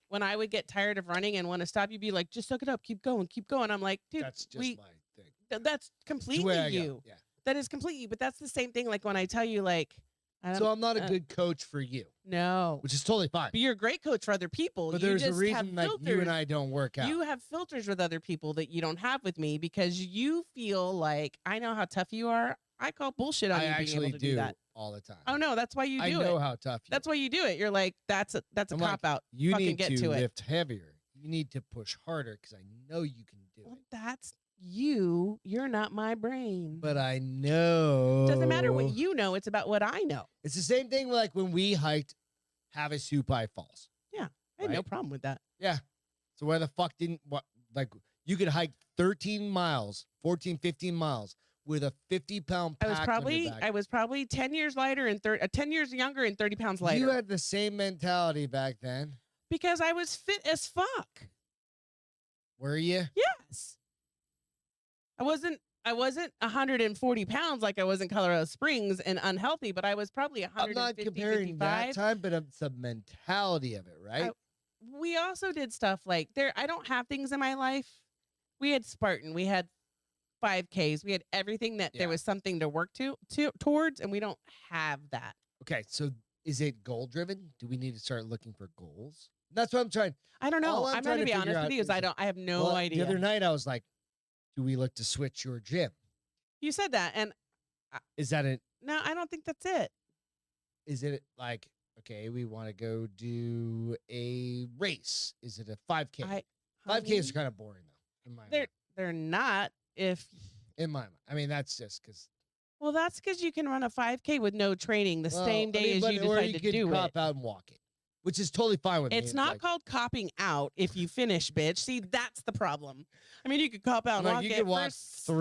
when I would get tired of running and want to stop, you'd be like, just suck it up, keep going, keep going. I'm like, dude, That's just we my thing. that's It's the completely way I go. you. Yeah. That is completely, but that's the same thing. Like when I tell you, like, So I'm not a good coach for you, no, which is totally fine. but you're a great coach for other people. But You there's a just have reason like you filters. and I don't work out. You have filters with other people that you don't have with me because you feel like I know how tough you are. I call bullshit on I you being actually able to do that. all the time. Oh no, that's why you do I it. know how tough you That's are. why you do it. You're like, that's a I'm like, cop out. You Fucking need get to to it. lift heavier. You need to push harder because I know you can do Well, it. that's you. You're not my brain. But I know. Doesn't matter what you know. It's about what I know. It's the same thing like when we hiked Havasupai Falls. I had no Right? problem with that. Yeah. So where the fuck didn't what like you could hike 13 miles, 14, 15 miles with a 50-pound pack I was probably 10 years lighter and 10 years younger and 30 pounds lighter. You had the same mentality back then. Because I was fit as fuck. Were you? Yes. I wasn't 140 pounds like I was in Colorado Springs and unhealthy, but I was probably I'm 150, not comparing 55. that time, but it's the mentality of it, right? We also did stuff like I don't have things in my life. We had Spartan, we had 5Ks, we had everything that Yeah. there was something to work towards, and we don't have that. Okay, so is it goal driven? Do we need to start looking for goals? That's what I'm trying. I don't know. All I'm I'm trying going to to be figure honest out with you, is- I have no Well, idea. The other night I was like, do we look to switch your gym? You said that, and Is that it? no, I don't think that's it. Is it like, okay, we want to go do a race? Is it a 5K? 5K is honey, kind of boring though. In my they're mind. they're not. If In my mind. I mean, that's just because well, that's because you can run a 5K with no training the same day as you or decide you to could do cop it. out and walk it, which is totally fine with me. It's not like, called copping out if you finish, bitch. See, that's the problem. I mean, you could cop out and like, walk you it. could walk For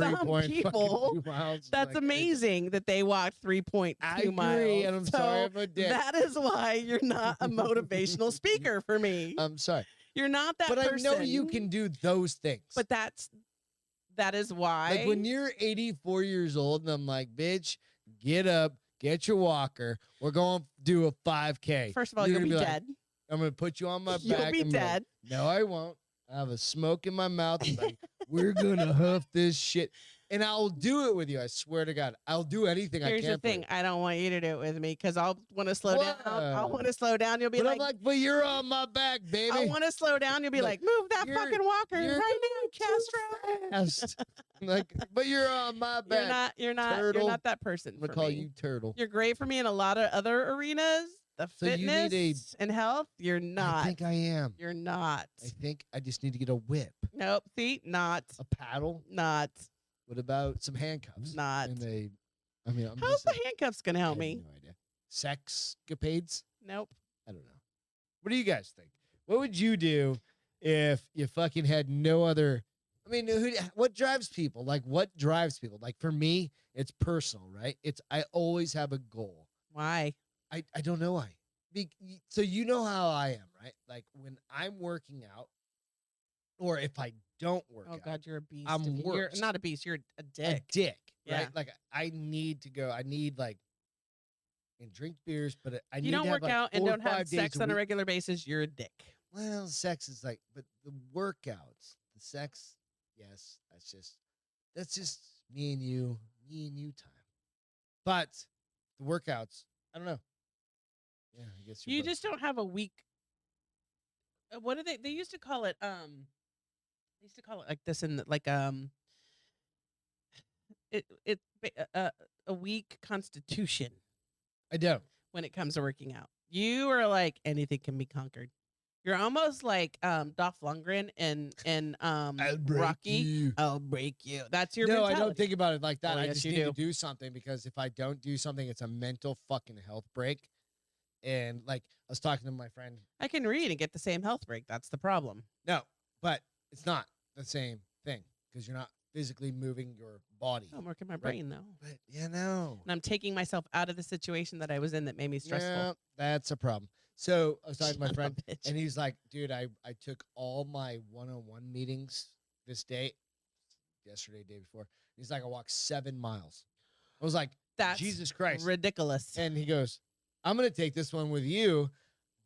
some 3.2 people, miles. that's like, amazing that they walked 3.2 I agree, miles. and I'm So sorry if I did. that is why you're not a motivational speaker for me. I'm sorry, You're not that but person. I know you can do those things. But that is why. like when you're 84 years old, and I'm like, bitch, get up, get your walker. We're going to do a 5K. First of all, You're you'll be gonna dead. I'm going to put you on my You'll back. be and like, dead. no, I won't. I have a smoke in my mouth. And like, we're going to huff this shit. And I'll do it with you. I swear to God. I'll do anything I Here's can. the thing. I don't want you to do it with me because I'll want to slow down. I'll What? want to slow down. You'll be But like, I'm like, but you're on my back, baby. I want to slow down. You'll be Like, like, move that you're- fucking walker you're right now, Castro. Fast. like, but you're on my back. You're Turtle. not that person. I'm going to for call me. you Turtle. You're great for me in a lot of other arenas. The So you need fitness and health. You're not. I think I am. You're not. I think I just need to get a whip, Nope. See, not. a paddle. Not. What about some handcuffs? Not. And I'm How's just the saying, handcuffs gonna I help have me? no idea. Sexcapades? Nope. I don't know. What do you guys think? What would you do if you fucking had no other? I mean, what drives people? Like, what drives people? Like, for me, it's personal, right? I always have a goal. Why? I don't know why. So you know how I am, right? Like when I'm working out, or if I don't work Oh out, God, you're a beast. I'm You're worse. not a beast. You're a a dick. dick, Yeah. right? Like I need to go. I need like and drink beers, but I If need you don't to have, work like, out and 4 or don't have 5 days sex a on a week. regular basis, you're a dick. Well, sex is like, but the workouts, the sex, yes, that's just me and you time. But the workouts, I don't know. Yeah, I guess You you're both. just don't have a weak. What do they used to call it? They used to call it like this in a weak constitution I don't. when it comes to working out. You are like anything can be conquered. You're almost like Dolph Lundgren and I'll break Rocky. you. I'll break you. That's your No, mentality. I don't think about it like that. Oh, I yes, just you need to do. do something because if I don't do something, it's a mental fucking health break. And like I was talking to my friend. I can read and get the same health break. That's the problem. No, but it's not the same thing because you're not physically moving your body. I'm working my brain though. But yeah, no. And I'm taking myself out of the situation that I was in that made me stressful. Yeah, that's a problem. So I was talking to my Son of a friend, bitch. and he's like, dude, I took all my one-on-one meetings yesterday, day before. He's like, I walked 7 miles. I was like, That's Jesus Christ. ridiculous. And he goes, I'm going to take this one with you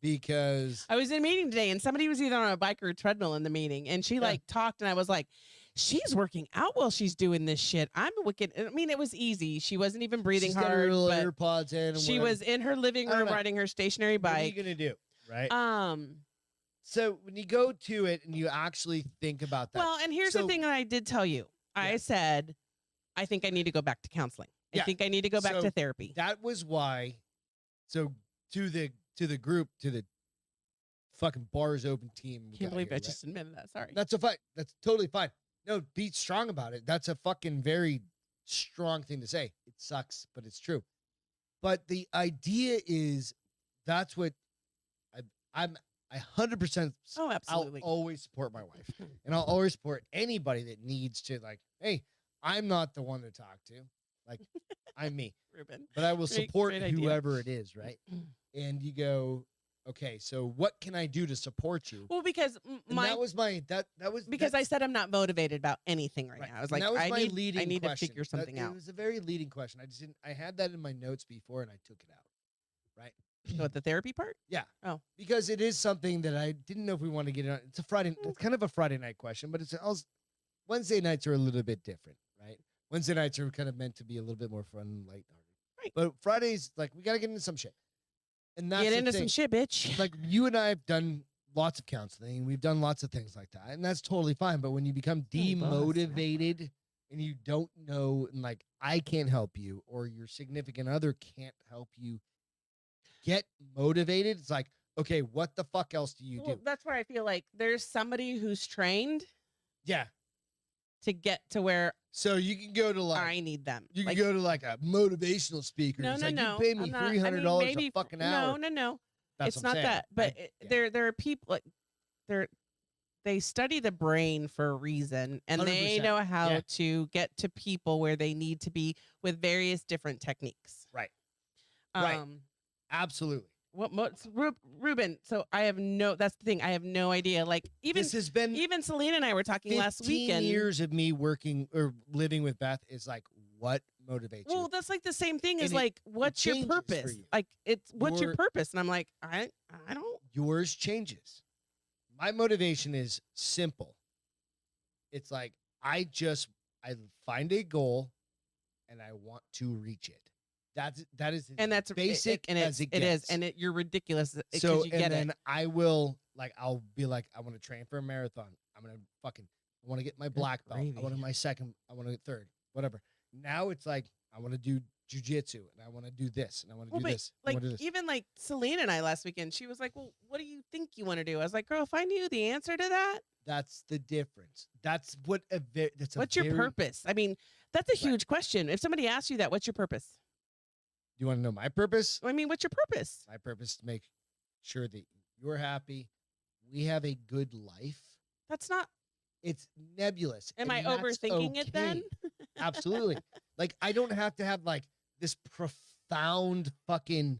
because I was in a meeting today and somebody was either on a bike or a treadmill in the meeting and she like talked and I was like, she's working out while she's doing this shit. I'm wicked. I mean, it was easy. She wasn't even breathing she's got hard. her little but AirPods in. And she whatever. was in her living room riding her stationary bike. What are you going to do? Right. So when you go to it and you actually think about that. Well, and here's the thing that I did tell you. I said, I think I need to go back to counseling. I think I need to go back to therapy. That was why. So to the group, to the fucking bars open team. Can't believe I just admitted that. Sorry. That's a fight. That's totally fine. No, be strong about it. That's a fucking very strong thing to say. It sucks, but it's true. But the idea is that's what I'm 100%. Oh, absolutely. I'll always support my wife and I'll always support anybody that needs to like, hey, I'm not the one to talk to. Like I'm me. Ruben. But I will support great whoever it is, right? And you go, okay, so what can I do to support you? Well, because that was my that was because I said I'm not motivated about anything right now. I was like, I need to figure something out. It was a very leading question. I had that in my notes before and I took it out. Right. What, the therapy part? Yeah. Oh. Because it is something that I didn't know if we want to get on. It's kind of a Friday night question, but it's also Wednesday nights are a little bit different, right? Wednesday nights are kind of meant to be a little bit more fun and lighthearted. Right. But Fridays, like, we got to get into some shit. And that's get into some shit, bitch. Like, you and I have done lots of counseling. We've done lots of things like that. And that's totally fine. But when you become demotivated and you don't know, and like, I can't help you or your significant other can't help you get motivated, it's like, okay, what the fuck else do you do? That's where I feel like there's somebody who's trained. Yeah. To get to where so you can go to like I need them. You can go to like a motivational speaker. No, You pay me $300 a fucking hour. No. That's it's not that. But there are people like they study the brain for a reason, and 100%. They know how to get to people where they need to be with various different techniques. Right. Right. Absolutely. Ruben, so that's the thing. I have no idea. Like even Selena and I were talking last weekend. 15 years of me working or living with Beth is like, what motivates you? Well, that's like the same thing as like, what's your purpose? Like what's your purpose? And I'm like, I don't. Yours changes. My motivation is simple. It's like, I find a goal and I want to reach it. That is that's basic as it is, gets. and you're ridiculous. So you get then I will I'll be like, I want to train for a marathon. I want to get my black belt. I want my second. I want to third. Whatever. Now it's like I want to do jujitsu and I want to do this and I want to do this. Like even like Selena and I last weekend, she was like, "Well, what do you think you want to do?" I was like, "Girl, if I knew the answer to that." That's the difference. That's what what's your purpose? I mean, that's a huge question. If somebody asks you that, what's your purpose? Do you want to know my purpose? I mean, what's your purpose? My purpose is to make sure that you're happy. We have a good life. That's not. It's nebulous. Am I overthinking it then? Absolutely. Like, I don't have to have like this profound fucking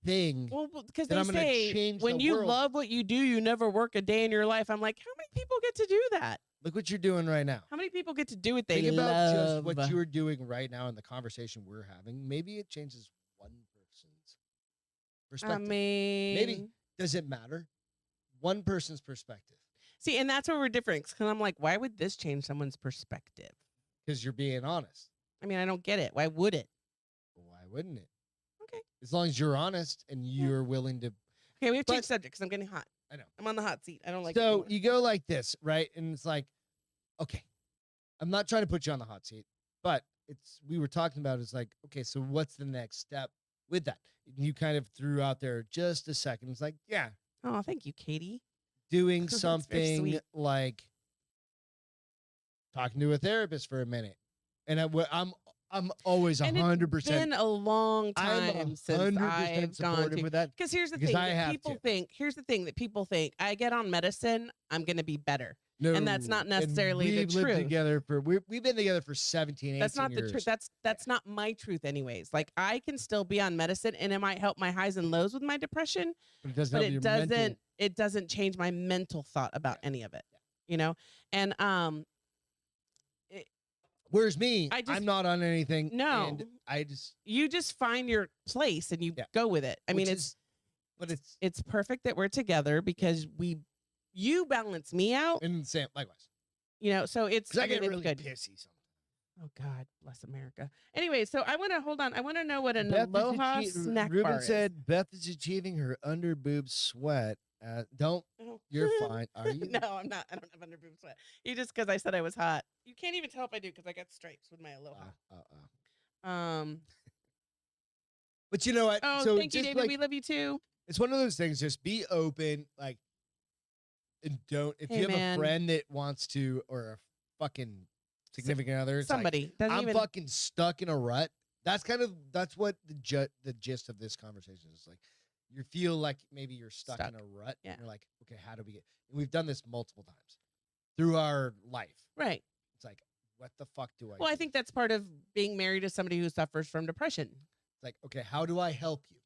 thing. Well, because they say when you love what you do, you never work a day in your life. I'm like, how many people get to do that? Look what you're doing right now. How many people get to do what they Think love? about just what you're doing right now in the conversation we're having. Maybe it changes one person's perspective. Maybe. Does it matter? One person's perspective. See, and that's where we're different. Because I'm like, why would this change someone's perspective? Because you're being honest. I mean, I don't get it. Why would it? Why wouldn't it? Okay. As long as you're honest and you're willing to. Okay, we have to change subject because I'm getting hot. I know. I'm on the hot seat. I don't like it. So anymore. You go like this, right? And it's like, okay, I'm not trying to put you on the hot seat, but we were talking about it's like, okay, so what's the next step with that? You kind of threw out there just a second. It's like, yeah. Oh, thank you, Katie. Doing something like talking to a therapist for a minute. And I'm always 100%. It's been a long time since I've gone to that. Because here's the thing that people think. Here's the thing that people think. I get on medicine, I'm going to be better. No, and that's not necessarily the truth. We've been together for 17, 18 That's not years. The truth. That's not my truth anyways. Like, I can still be on medicine and it might help my highs and lows with my depression, but it doesn't change my mental thought about any of it. You know? And Whereas me, I just- I'm not on anything. No. And I just, You just find your place and you Yeah. go with it. I mean, which is- but it's perfect that we're together because you balance me out, and Sam, likewise. you know, so it's, 'Cause I get it's really good. pissy sometimes. Oh God, bless America. Anyway, so I want to hold on. I want to know what an Beth is Aloha snack Ruben bar is. said Beth is achieving her under boob sweat. Don't. Oh. You're fine. Are you? No, I'm not. I don't have under boob sweat. You just because I said I was hot. You can't even tell if I do because I got stripes with my Aloha. But you know what? Oh, so thank you, just, David. like, We love you too. it's one of those things. Just be open, like, and don't. If Hey, you have man. a friend that wants to, or a fucking significant other, it's like, Somebody doesn't I'm even. fucking stuck in a rut. That's what the gist of this conversation is. Like, you feel like maybe you're stuck in a rut. Yeah. And you're like, okay, how do we get? And we've done this multiple times through our life. Right. It's like, what the fuck do I? Well, I do? think that's part of being married to somebody who suffers from depression. It's like, okay, how do I help you?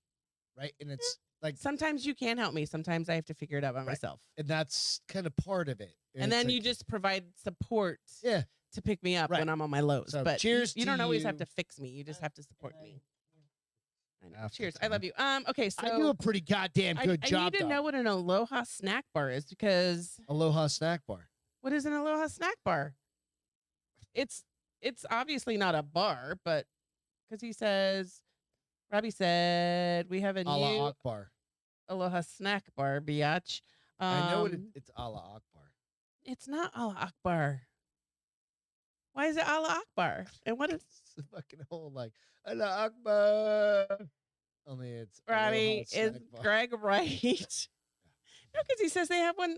Right. And it's like, Sometimes you can help me. Sometimes I have to figure it out by myself. and that's kind of part of it. And it's then like, you just provide support yeah. to pick me up Right. when I'm on my lows. So but cheers you to don't always have you. to fix me. You just have to support me. I know. After Cheers. I time. love you. Okay, so I do a pretty goddamn good I job. need to though. know what an Aloha snack bar is because Aloha snack bar. what is an Aloha snack bar? It's obviously not a bar, but because he says, Robbie said we have a Allah new Akbar. Aloha snack bar, biatch. I know it's Allah Akbar. It's not Allah Akbar. Why is it Allah Akbar? And what is It's the fucking whole like Allah Akbar. Only it's Aloha Robbie? Is snack bar. Greg right? No, because he says they have one.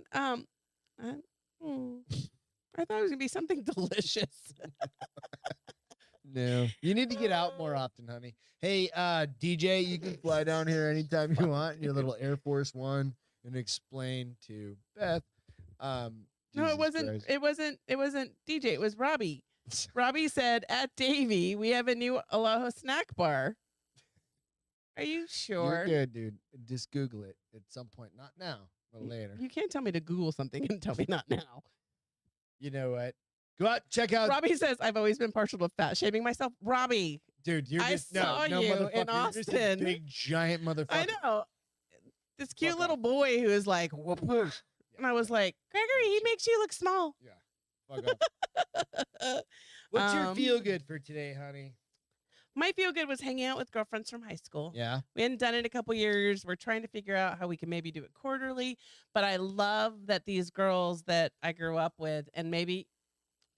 I thought it was gonna be something delicious. No, you need to get out more often, honey. Hey, DJ, you can fly down here anytime you want in your little Air Force One and explain to Beth. No, Jesus it wasn't. Christ. It wasn't. It wasn't DJ. It was Robbie. Robbie said at Davy we have a new Aloha snack bar. Are you sure? You're good, dude. Just Google it at some point. Not now, but later. You can't tell me to Google something and tell me not now. You know what? Go out, check out. Robbie says I've always been partial to fat shaming myself. Robbie, Dude, you're I just saw no, you motherfucker. in You're just a Austin. big giant motherfucker. I know this cute Fuck little off. boy who is like, whoop, whoop. And I was like, Gregory, he makes you look small. Yeah. Fuck off. What's your Um, feel good for today, honey? My feel good was hanging out with girlfriends from high school. Yeah. We hadn't done it in a couple years. We're trying to figure out how we can maybe do it quarterly. But I love that these girls that I grew up with, and maybe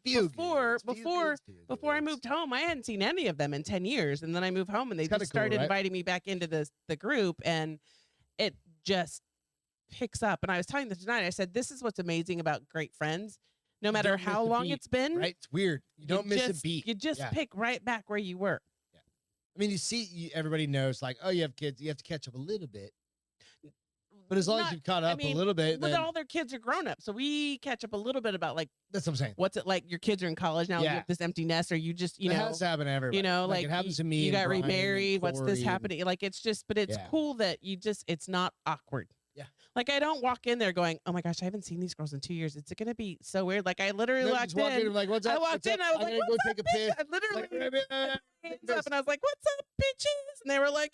Feel Before- goods, feel before- goods, feel before I goods. moved home, I hadn't seen any of them in 10 years. And then I moved home and they It's kinda just started cool, right? inviting me back into the group, and it just picks up. And I was telling them tonight, I said, this is what's amazing about great friends. No You matter don't miss how a long beat, it's been, Right? It's weird. You don't miss just, a beat. You just Yeah. pick right back where you were. I mean, you see, everybody knows, like, oh, you have kids, you have to catch up a little bit. But as long as Not- you've caught up mean, a little bit, But then all their kids are grown up. So we catch up a little bit about like, that's what I'm saying. what's it like? Your kids are in college now. You Yeah. have this empty nest, or you just, you It know, has to happen to everybody. you know, like it happens you, to me. you and got Brian and remarried. What's Corey this and- happening? Like, it's just, but it's Yeah. cool that it's not awkward. Yeah. Like, I don't walk in there going, oh my gosh, I haven't seen these girls in 2 years. It's going to be so weird. Like, I literally No, walked just walk in. and like, what's up? I walked What's in. up? I was I'm like, gonna go what's take a up, bitch? piss. I literally Like, put my hands up and I was like, what's up, bitches? And they were like,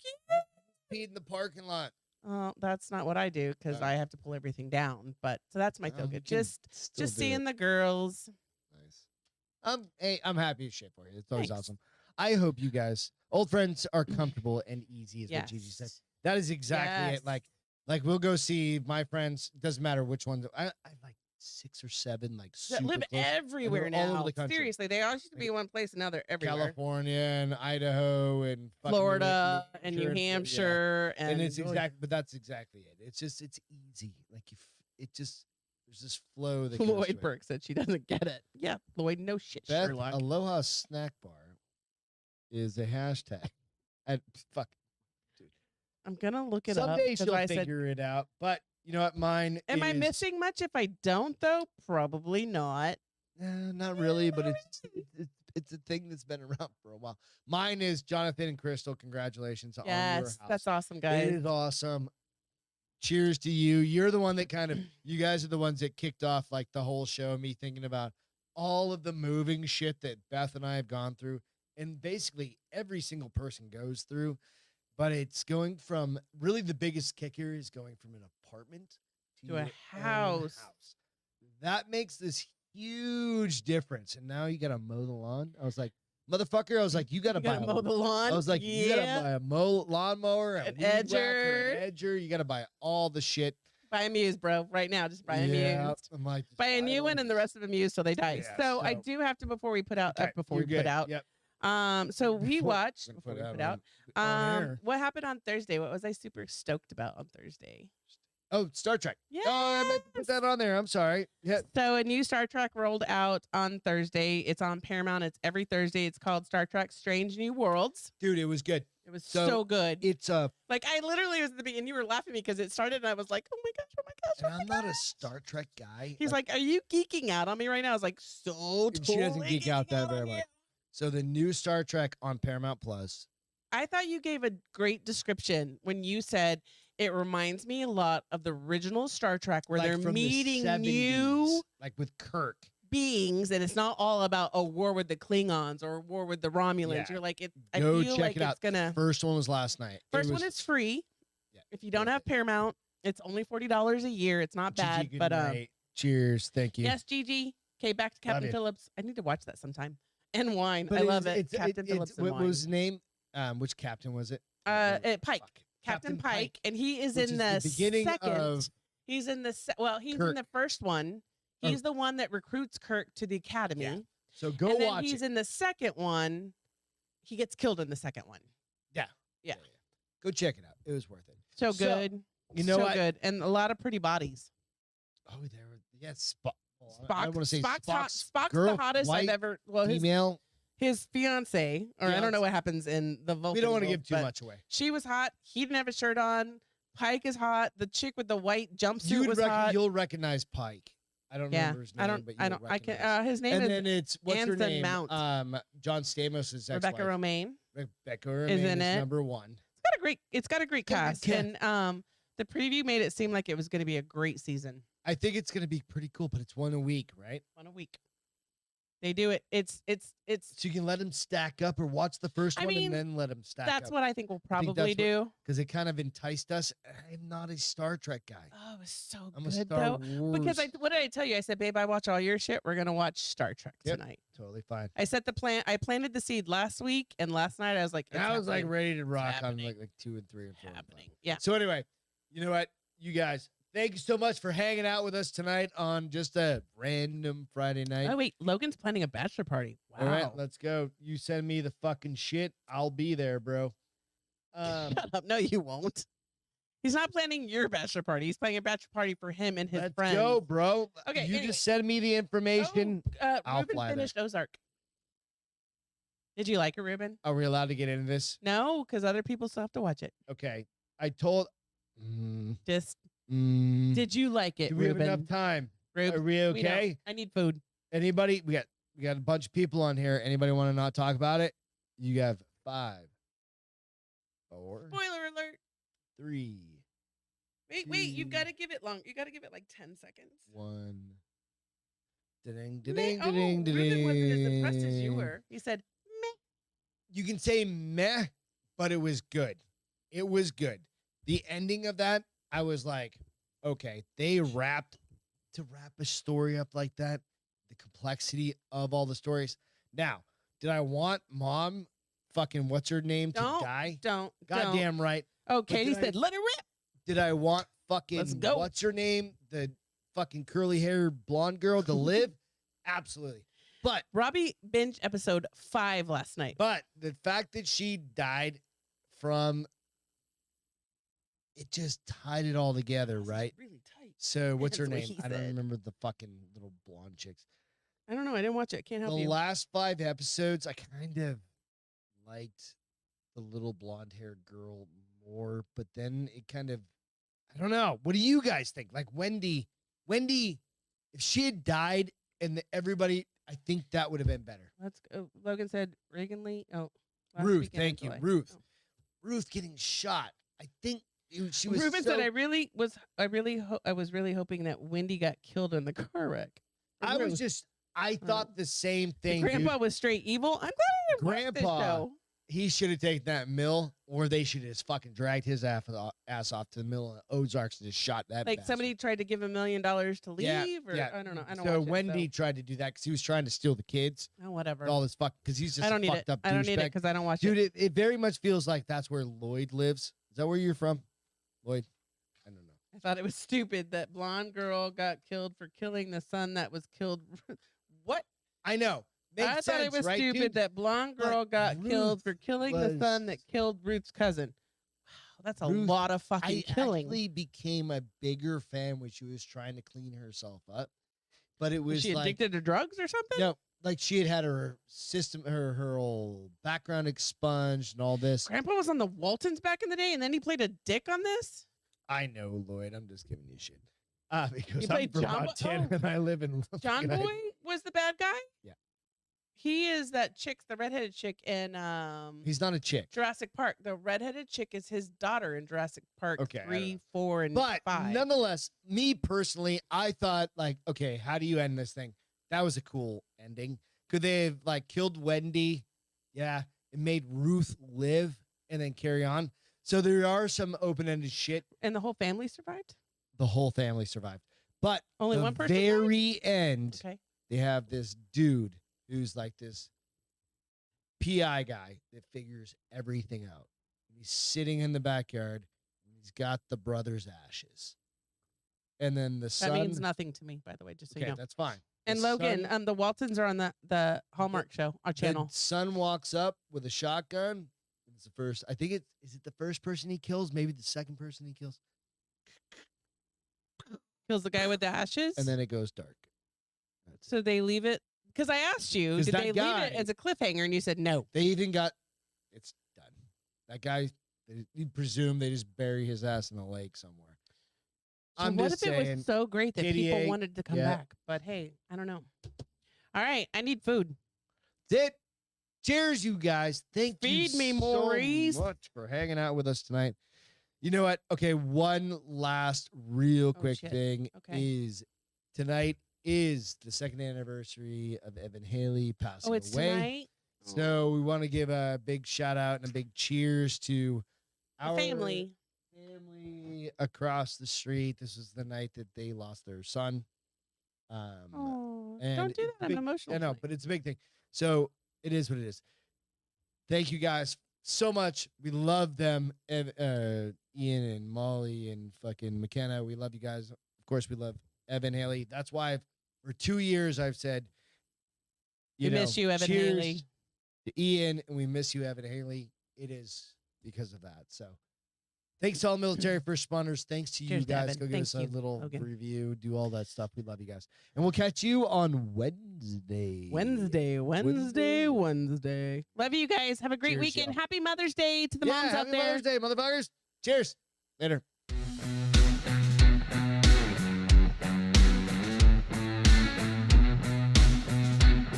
peed in the parking lot. oh, that's not what I do because Oh. I have to pull everything down. But so that's my feel You good. can Just still do seeing it. the girls. Nice. Hey, I'm happy as shit for you. It's always Thanks. awesome. I hope you guys, old friends, are comfortable and easy, is what Gigi said. Yes. That is exactly it. Yes. Like we'll go see my friends. Doesn't matter which ones. I like 6 or 7, like That super live close. everywhere they're all over now. the country. Seriously, they all used to be in one place and now they're everywhere. California and Idaho and fucking Florida and New yeah. Hampshire And it's North- exactly, but that's exactly it. It's just, it's easy. Like it just, there's this flow that goes to Lloyd it. Burke said she doesn't get it. Yeah, Lloyd, no shit, Beth, Sherlock. Aloha Snack Bar is a hashtag. Fuck. I'm gonna look it up Someday because she'll I said, figure it out. But you know what? Mine am I is- missing much? If I don't, though, probably not. Not really, but it's a thing that's been around for a while. Mine is Jonathan and Crystal. Congratulations on your Yes, house. that's awesome, It guys. is awesome. Cheers to you. You're the one that kind of, you guys are the ones that kicked off like the whole show. Me thinking about, all of the moving shit that Beth and I have gone through, and basically every single person goes through. But it's going from really the biggest kicker is going from an apartment To a your own house. That makes this huge difference. And now you got to mow the lawn. I was like, motherfucker. I was like, you got to You buy gotta mow the lawn. I was like, you got to buy a lawnmower, An weed whacker, edger. an edger. You got to buy all the shit. Buy a Muse, bro. Right now, just buy a Muse. I'm like, just Buy a new all one and the these. rest of them used till they die. Yeah, so I so- do have to before we put out Okay, before we you're put good. out. Yep. So we Before- watched we're before gonna we put put out. on air. What happened on Thursday? What was I super stoked about on Thursday? Oh, Star Trek. Yeah. Oh, I meant to put that on there. I'm sorry. Yeah. So a new Star Trek rolled out on Thursday. It's on Paramount. It's every Thursday. It's called Star Trek: Strange New Worlds. Dude, it was good. It was So, so good. It's Like I literally was at the beginning. You were laughing at me because it started, and I was like, "Oh my gosh! Oh my gosh!" and Oh I'm my not a gosh. Star Trek guy. He's like, "Are you geeking out on me right now?" I was like, "So And totally she doesn't geek out geeking that on very you." much. So the new Star Trek on Paramount Plus. I thought you gave a great description when you said it reminds me a lot of the original Star Trek, where like they're from the meeting 70s, new like with Kirk. beings, and it's not all about a war with the Klingons or a war with the Romulans. Yeah. You're like, I Go feel check like it out. it's gonna. First one was last night. It First was, one is free. Yeah, If you don't worth have it. Paramount, it's only $40 a year. It's not Gigi, bad, good but night. Cheers. Thank you. yes, Gigi. Okay, back to Captain you. Phillips. I need to watch that sometime. And wine. But I love it. it's- Captain Phillips and what wine. was his name? Which captain was it? Can't remember. Pike. Fuck. Captain Pike, and he is which in is the, beginning second. of He's in the he's in Kirk. the first one. Oh. He's the one that recruits Kirk to the academy. Yeah. So go and then watch he's it. in the second one. He gets killed in the second one. Yeah. Go check it out. It was worth it. So So, good. You know so what? good. And a lot of pretty bodies. Oh, there were Spock. Spock. I want to say Spock's girl, the hottest white, I've ever. Well, female. his fiance, or I don't know Fiance. what happens in the Vulcan. We don't want to world, give too but much away. She was hot. He didn't have a shirt on. Pike is hot. The chick with the white jumpsuit was hot. You'll recognize Pike. I don't Yeah, remember his name, I don't. but I you'll don't. I can. recognize. His name And is then it's what's her Anson name? Mount. John Stamos' Rebecca Romaine. Rebecca Romaine in is it. number one. It's got a great Got a cast, good and the preview made it seem like it was going to be a great season. I think it's gonna be pretty cool, but it's one a week, right? One a week. They do it. It's. So you can let them stack up, or watch the first I one mean, and then let them stack That's up. what I think we'll I think probably that's do. Because it kind of enticed us. I'm not a Star Trek guy. Oh, it was so I'm a good Star though. Wars. Because what did I tell you? I said, babe, I watch all your shit. We're gonna watch Star Trek Yep. tonight. Totally fine. I set the plan. I planted the seed last week, and last night I was like, And it's I was like happening. ready to rock on happening. like 2 and 3 and 4. and 5. happening. Yeah. So anyway, you know what, you guys, thank you so much for hanging out with us tonight on just a random Friday night. Oh wait, Logan's planning a bachelor party. Wow. All right, let's go. You send me the fucking shit, I'll be there, bro. Shut up. No, you won't. He's not planning your bachelor party. He's planning a bachelor party for him and his Let's friends. go, bro. Okay, you anyway. just send me the information. I'll Ruben fly there. finished Ozark. Did you like it, Ruben? Are we allowed to get into this? No, because other people still have to watch it. Okay. I told. Just Do did you like it, we have Ruben? enough time? Ruben, Are we we don't. okay? I need food. Anybody? We got a bunch of people on here. Anybody want to not talk about it? You have 5, 4, Spoiler alert. 3, Wait, you've Two. got to give it long. You got to give it like 10 seconds. 1. Da-ding, Meh. da-ding, Oh, da-ding, Ruben wasn't as impressed as you da-ding. were. He said, meh. You can say meh, but it was good. It was good. The ending of that, I was like, okay, they wrap a story up like that, the complexity of all the stories. Now, did I want mom fucking what's her name to Don't. die? Don't. Goddamn right. Oh, Katie did I- said, let it rip. Did I want fucking Let's go. what's her name? The fucking curly hair blonde girl to live? Absolutely. But Robbie binged episode 5 last night. the fact that she died from it just tied it all together, This is right? really tight. So what's her That's what name? he I don't said. remember the fucking little blonde chicks. I don't know. I didn't watch it. I can't help The you. last 5 episodes, I kind of liked the little blonde haired girl more, but then it kind of, I don't know. What do you guys think? Like Wendy, if she had died and everybody, I think that would have been better. Let's go. Logan said Reagan Lee. Oh, last Ruth, weekend in thank you. July. Ruth. Oh. Ruth getting shot. I think she was Ruben so, said, I was really hoping that Wendy got killed in the car wreck. I was Ruth. just, I thought the same The thing. grandpa dude. was straight evil. I'm glad I didn't watch this Grandpa, show. he should have taken that mill, or they should have just fucking dragged his ass off to the middle of the Ozarks and just shot that. Like bastard. somebody tried to give $1 million to leave, Yeah, or yeah. I don't know. I don't So watch Wendy it, tried to do that because he was trying to steal the kids. so. Oh, whatever. All this fuck because he's just I don't a need fucked it. up I don't need it douchebag. because I don't watch Dude, it. it very much feels like that's where Lloyd lives. Is that where you're from, Lloyd? I don't know. I thought it was stupid that blonde girl got killed for killing the son that was killed. What? I know. Makes I thought sense, it was right, stupid dude? that blonde But girl got killed Ruth for killing the son that killed Ruth's cousin. Wow, that's a Ruth, lot of fucking I killing. actually became a bigger fan when she was trying to clean herself up, but it was Was she like addicted to drugs or something? no, like she had her system, her whole background expunged and all this. Grandpa was on the Waltons back in the day, and then he played a dick on this. I know, Lloyd. I'm just giving you shit. Because You I'm played from John Montana and I live in John fucking- Boy was the bad guy. Yeah. He is that chick, the redheaded chick in He's not a chick. Jurassic Park. The redheaded chick is his daughter in Jurassic Park Okay, I don't 3, know. 4, and But 5. nonetheless, me personally, I thought like, okay, how do you end this thing? That was a cool ending. Could they have like killed Wendy? Yeah. It made Ruth live and then carry on. So there are some open-ended shit. And the whole family survived? The whole family survived. But Only the one person died? very end, Okay. they have this dude who's like this PI guy that figures everything out. And he's sitting in the backyard and he's got the brother's ashes. And then the That son. means nothing to me, by the way, just so Okay, you know. that's fine. And The Logan, son- the Waltons are on the Hallmark show, our channel. The son walks up with a shotgun. It's the first. I think is it the first person he kills? Maybe the second person he kills. Kills the guy with the ashes. And then it goes dark. That's it. so they leave it. Because I asked you, 'Cause did that they leave guy- it as a cliffhanger? And you said no. They even got. It's done. That guy. You presume they just bury his ass in the lake somewhere. So I'm what just if it saying. was so great that kitty people egg, wanted to come yeah. back? But hey, I don't know. All right, I need food. That's it. Cheers, you guys. Thank Feed you me, so Maurice. much for hanging out with us tonight. You know what? Okay, one last real quick shit. thing Okay. is tonight is the second anniversary of Evan Haley passing Oh, it's away. tonight. So we want to give a big shout out and a big cheers to The our family. family across the street. This was the night that they lost their son. Oh, and don't do it's that. I'm big- emotional. I know, tonight. but it's a big thing. So it is what it is. Thank you guys so much. We love them, Ian and Molly and fucking McKenna. We love you guys. Of course, we love Evan Haley. That's why for 2 years I've said, We miss you, Evan cheers Haley. to Ian, and we miss you, Evan Haley. It is because of that. So thanks to all military first responders. Thanks to you Cheers to guys. Evan. Go give Thank us a you, little Logan. review, do all that stuff. We love you guys. And we'll catch you on Wednesday. Wednesday. Love you guys. Have a great Cheers, weekend. y'all. Happy Mother's Day to the moms out Happy there. Mother's Day, motherfuckers. Cheers. Later.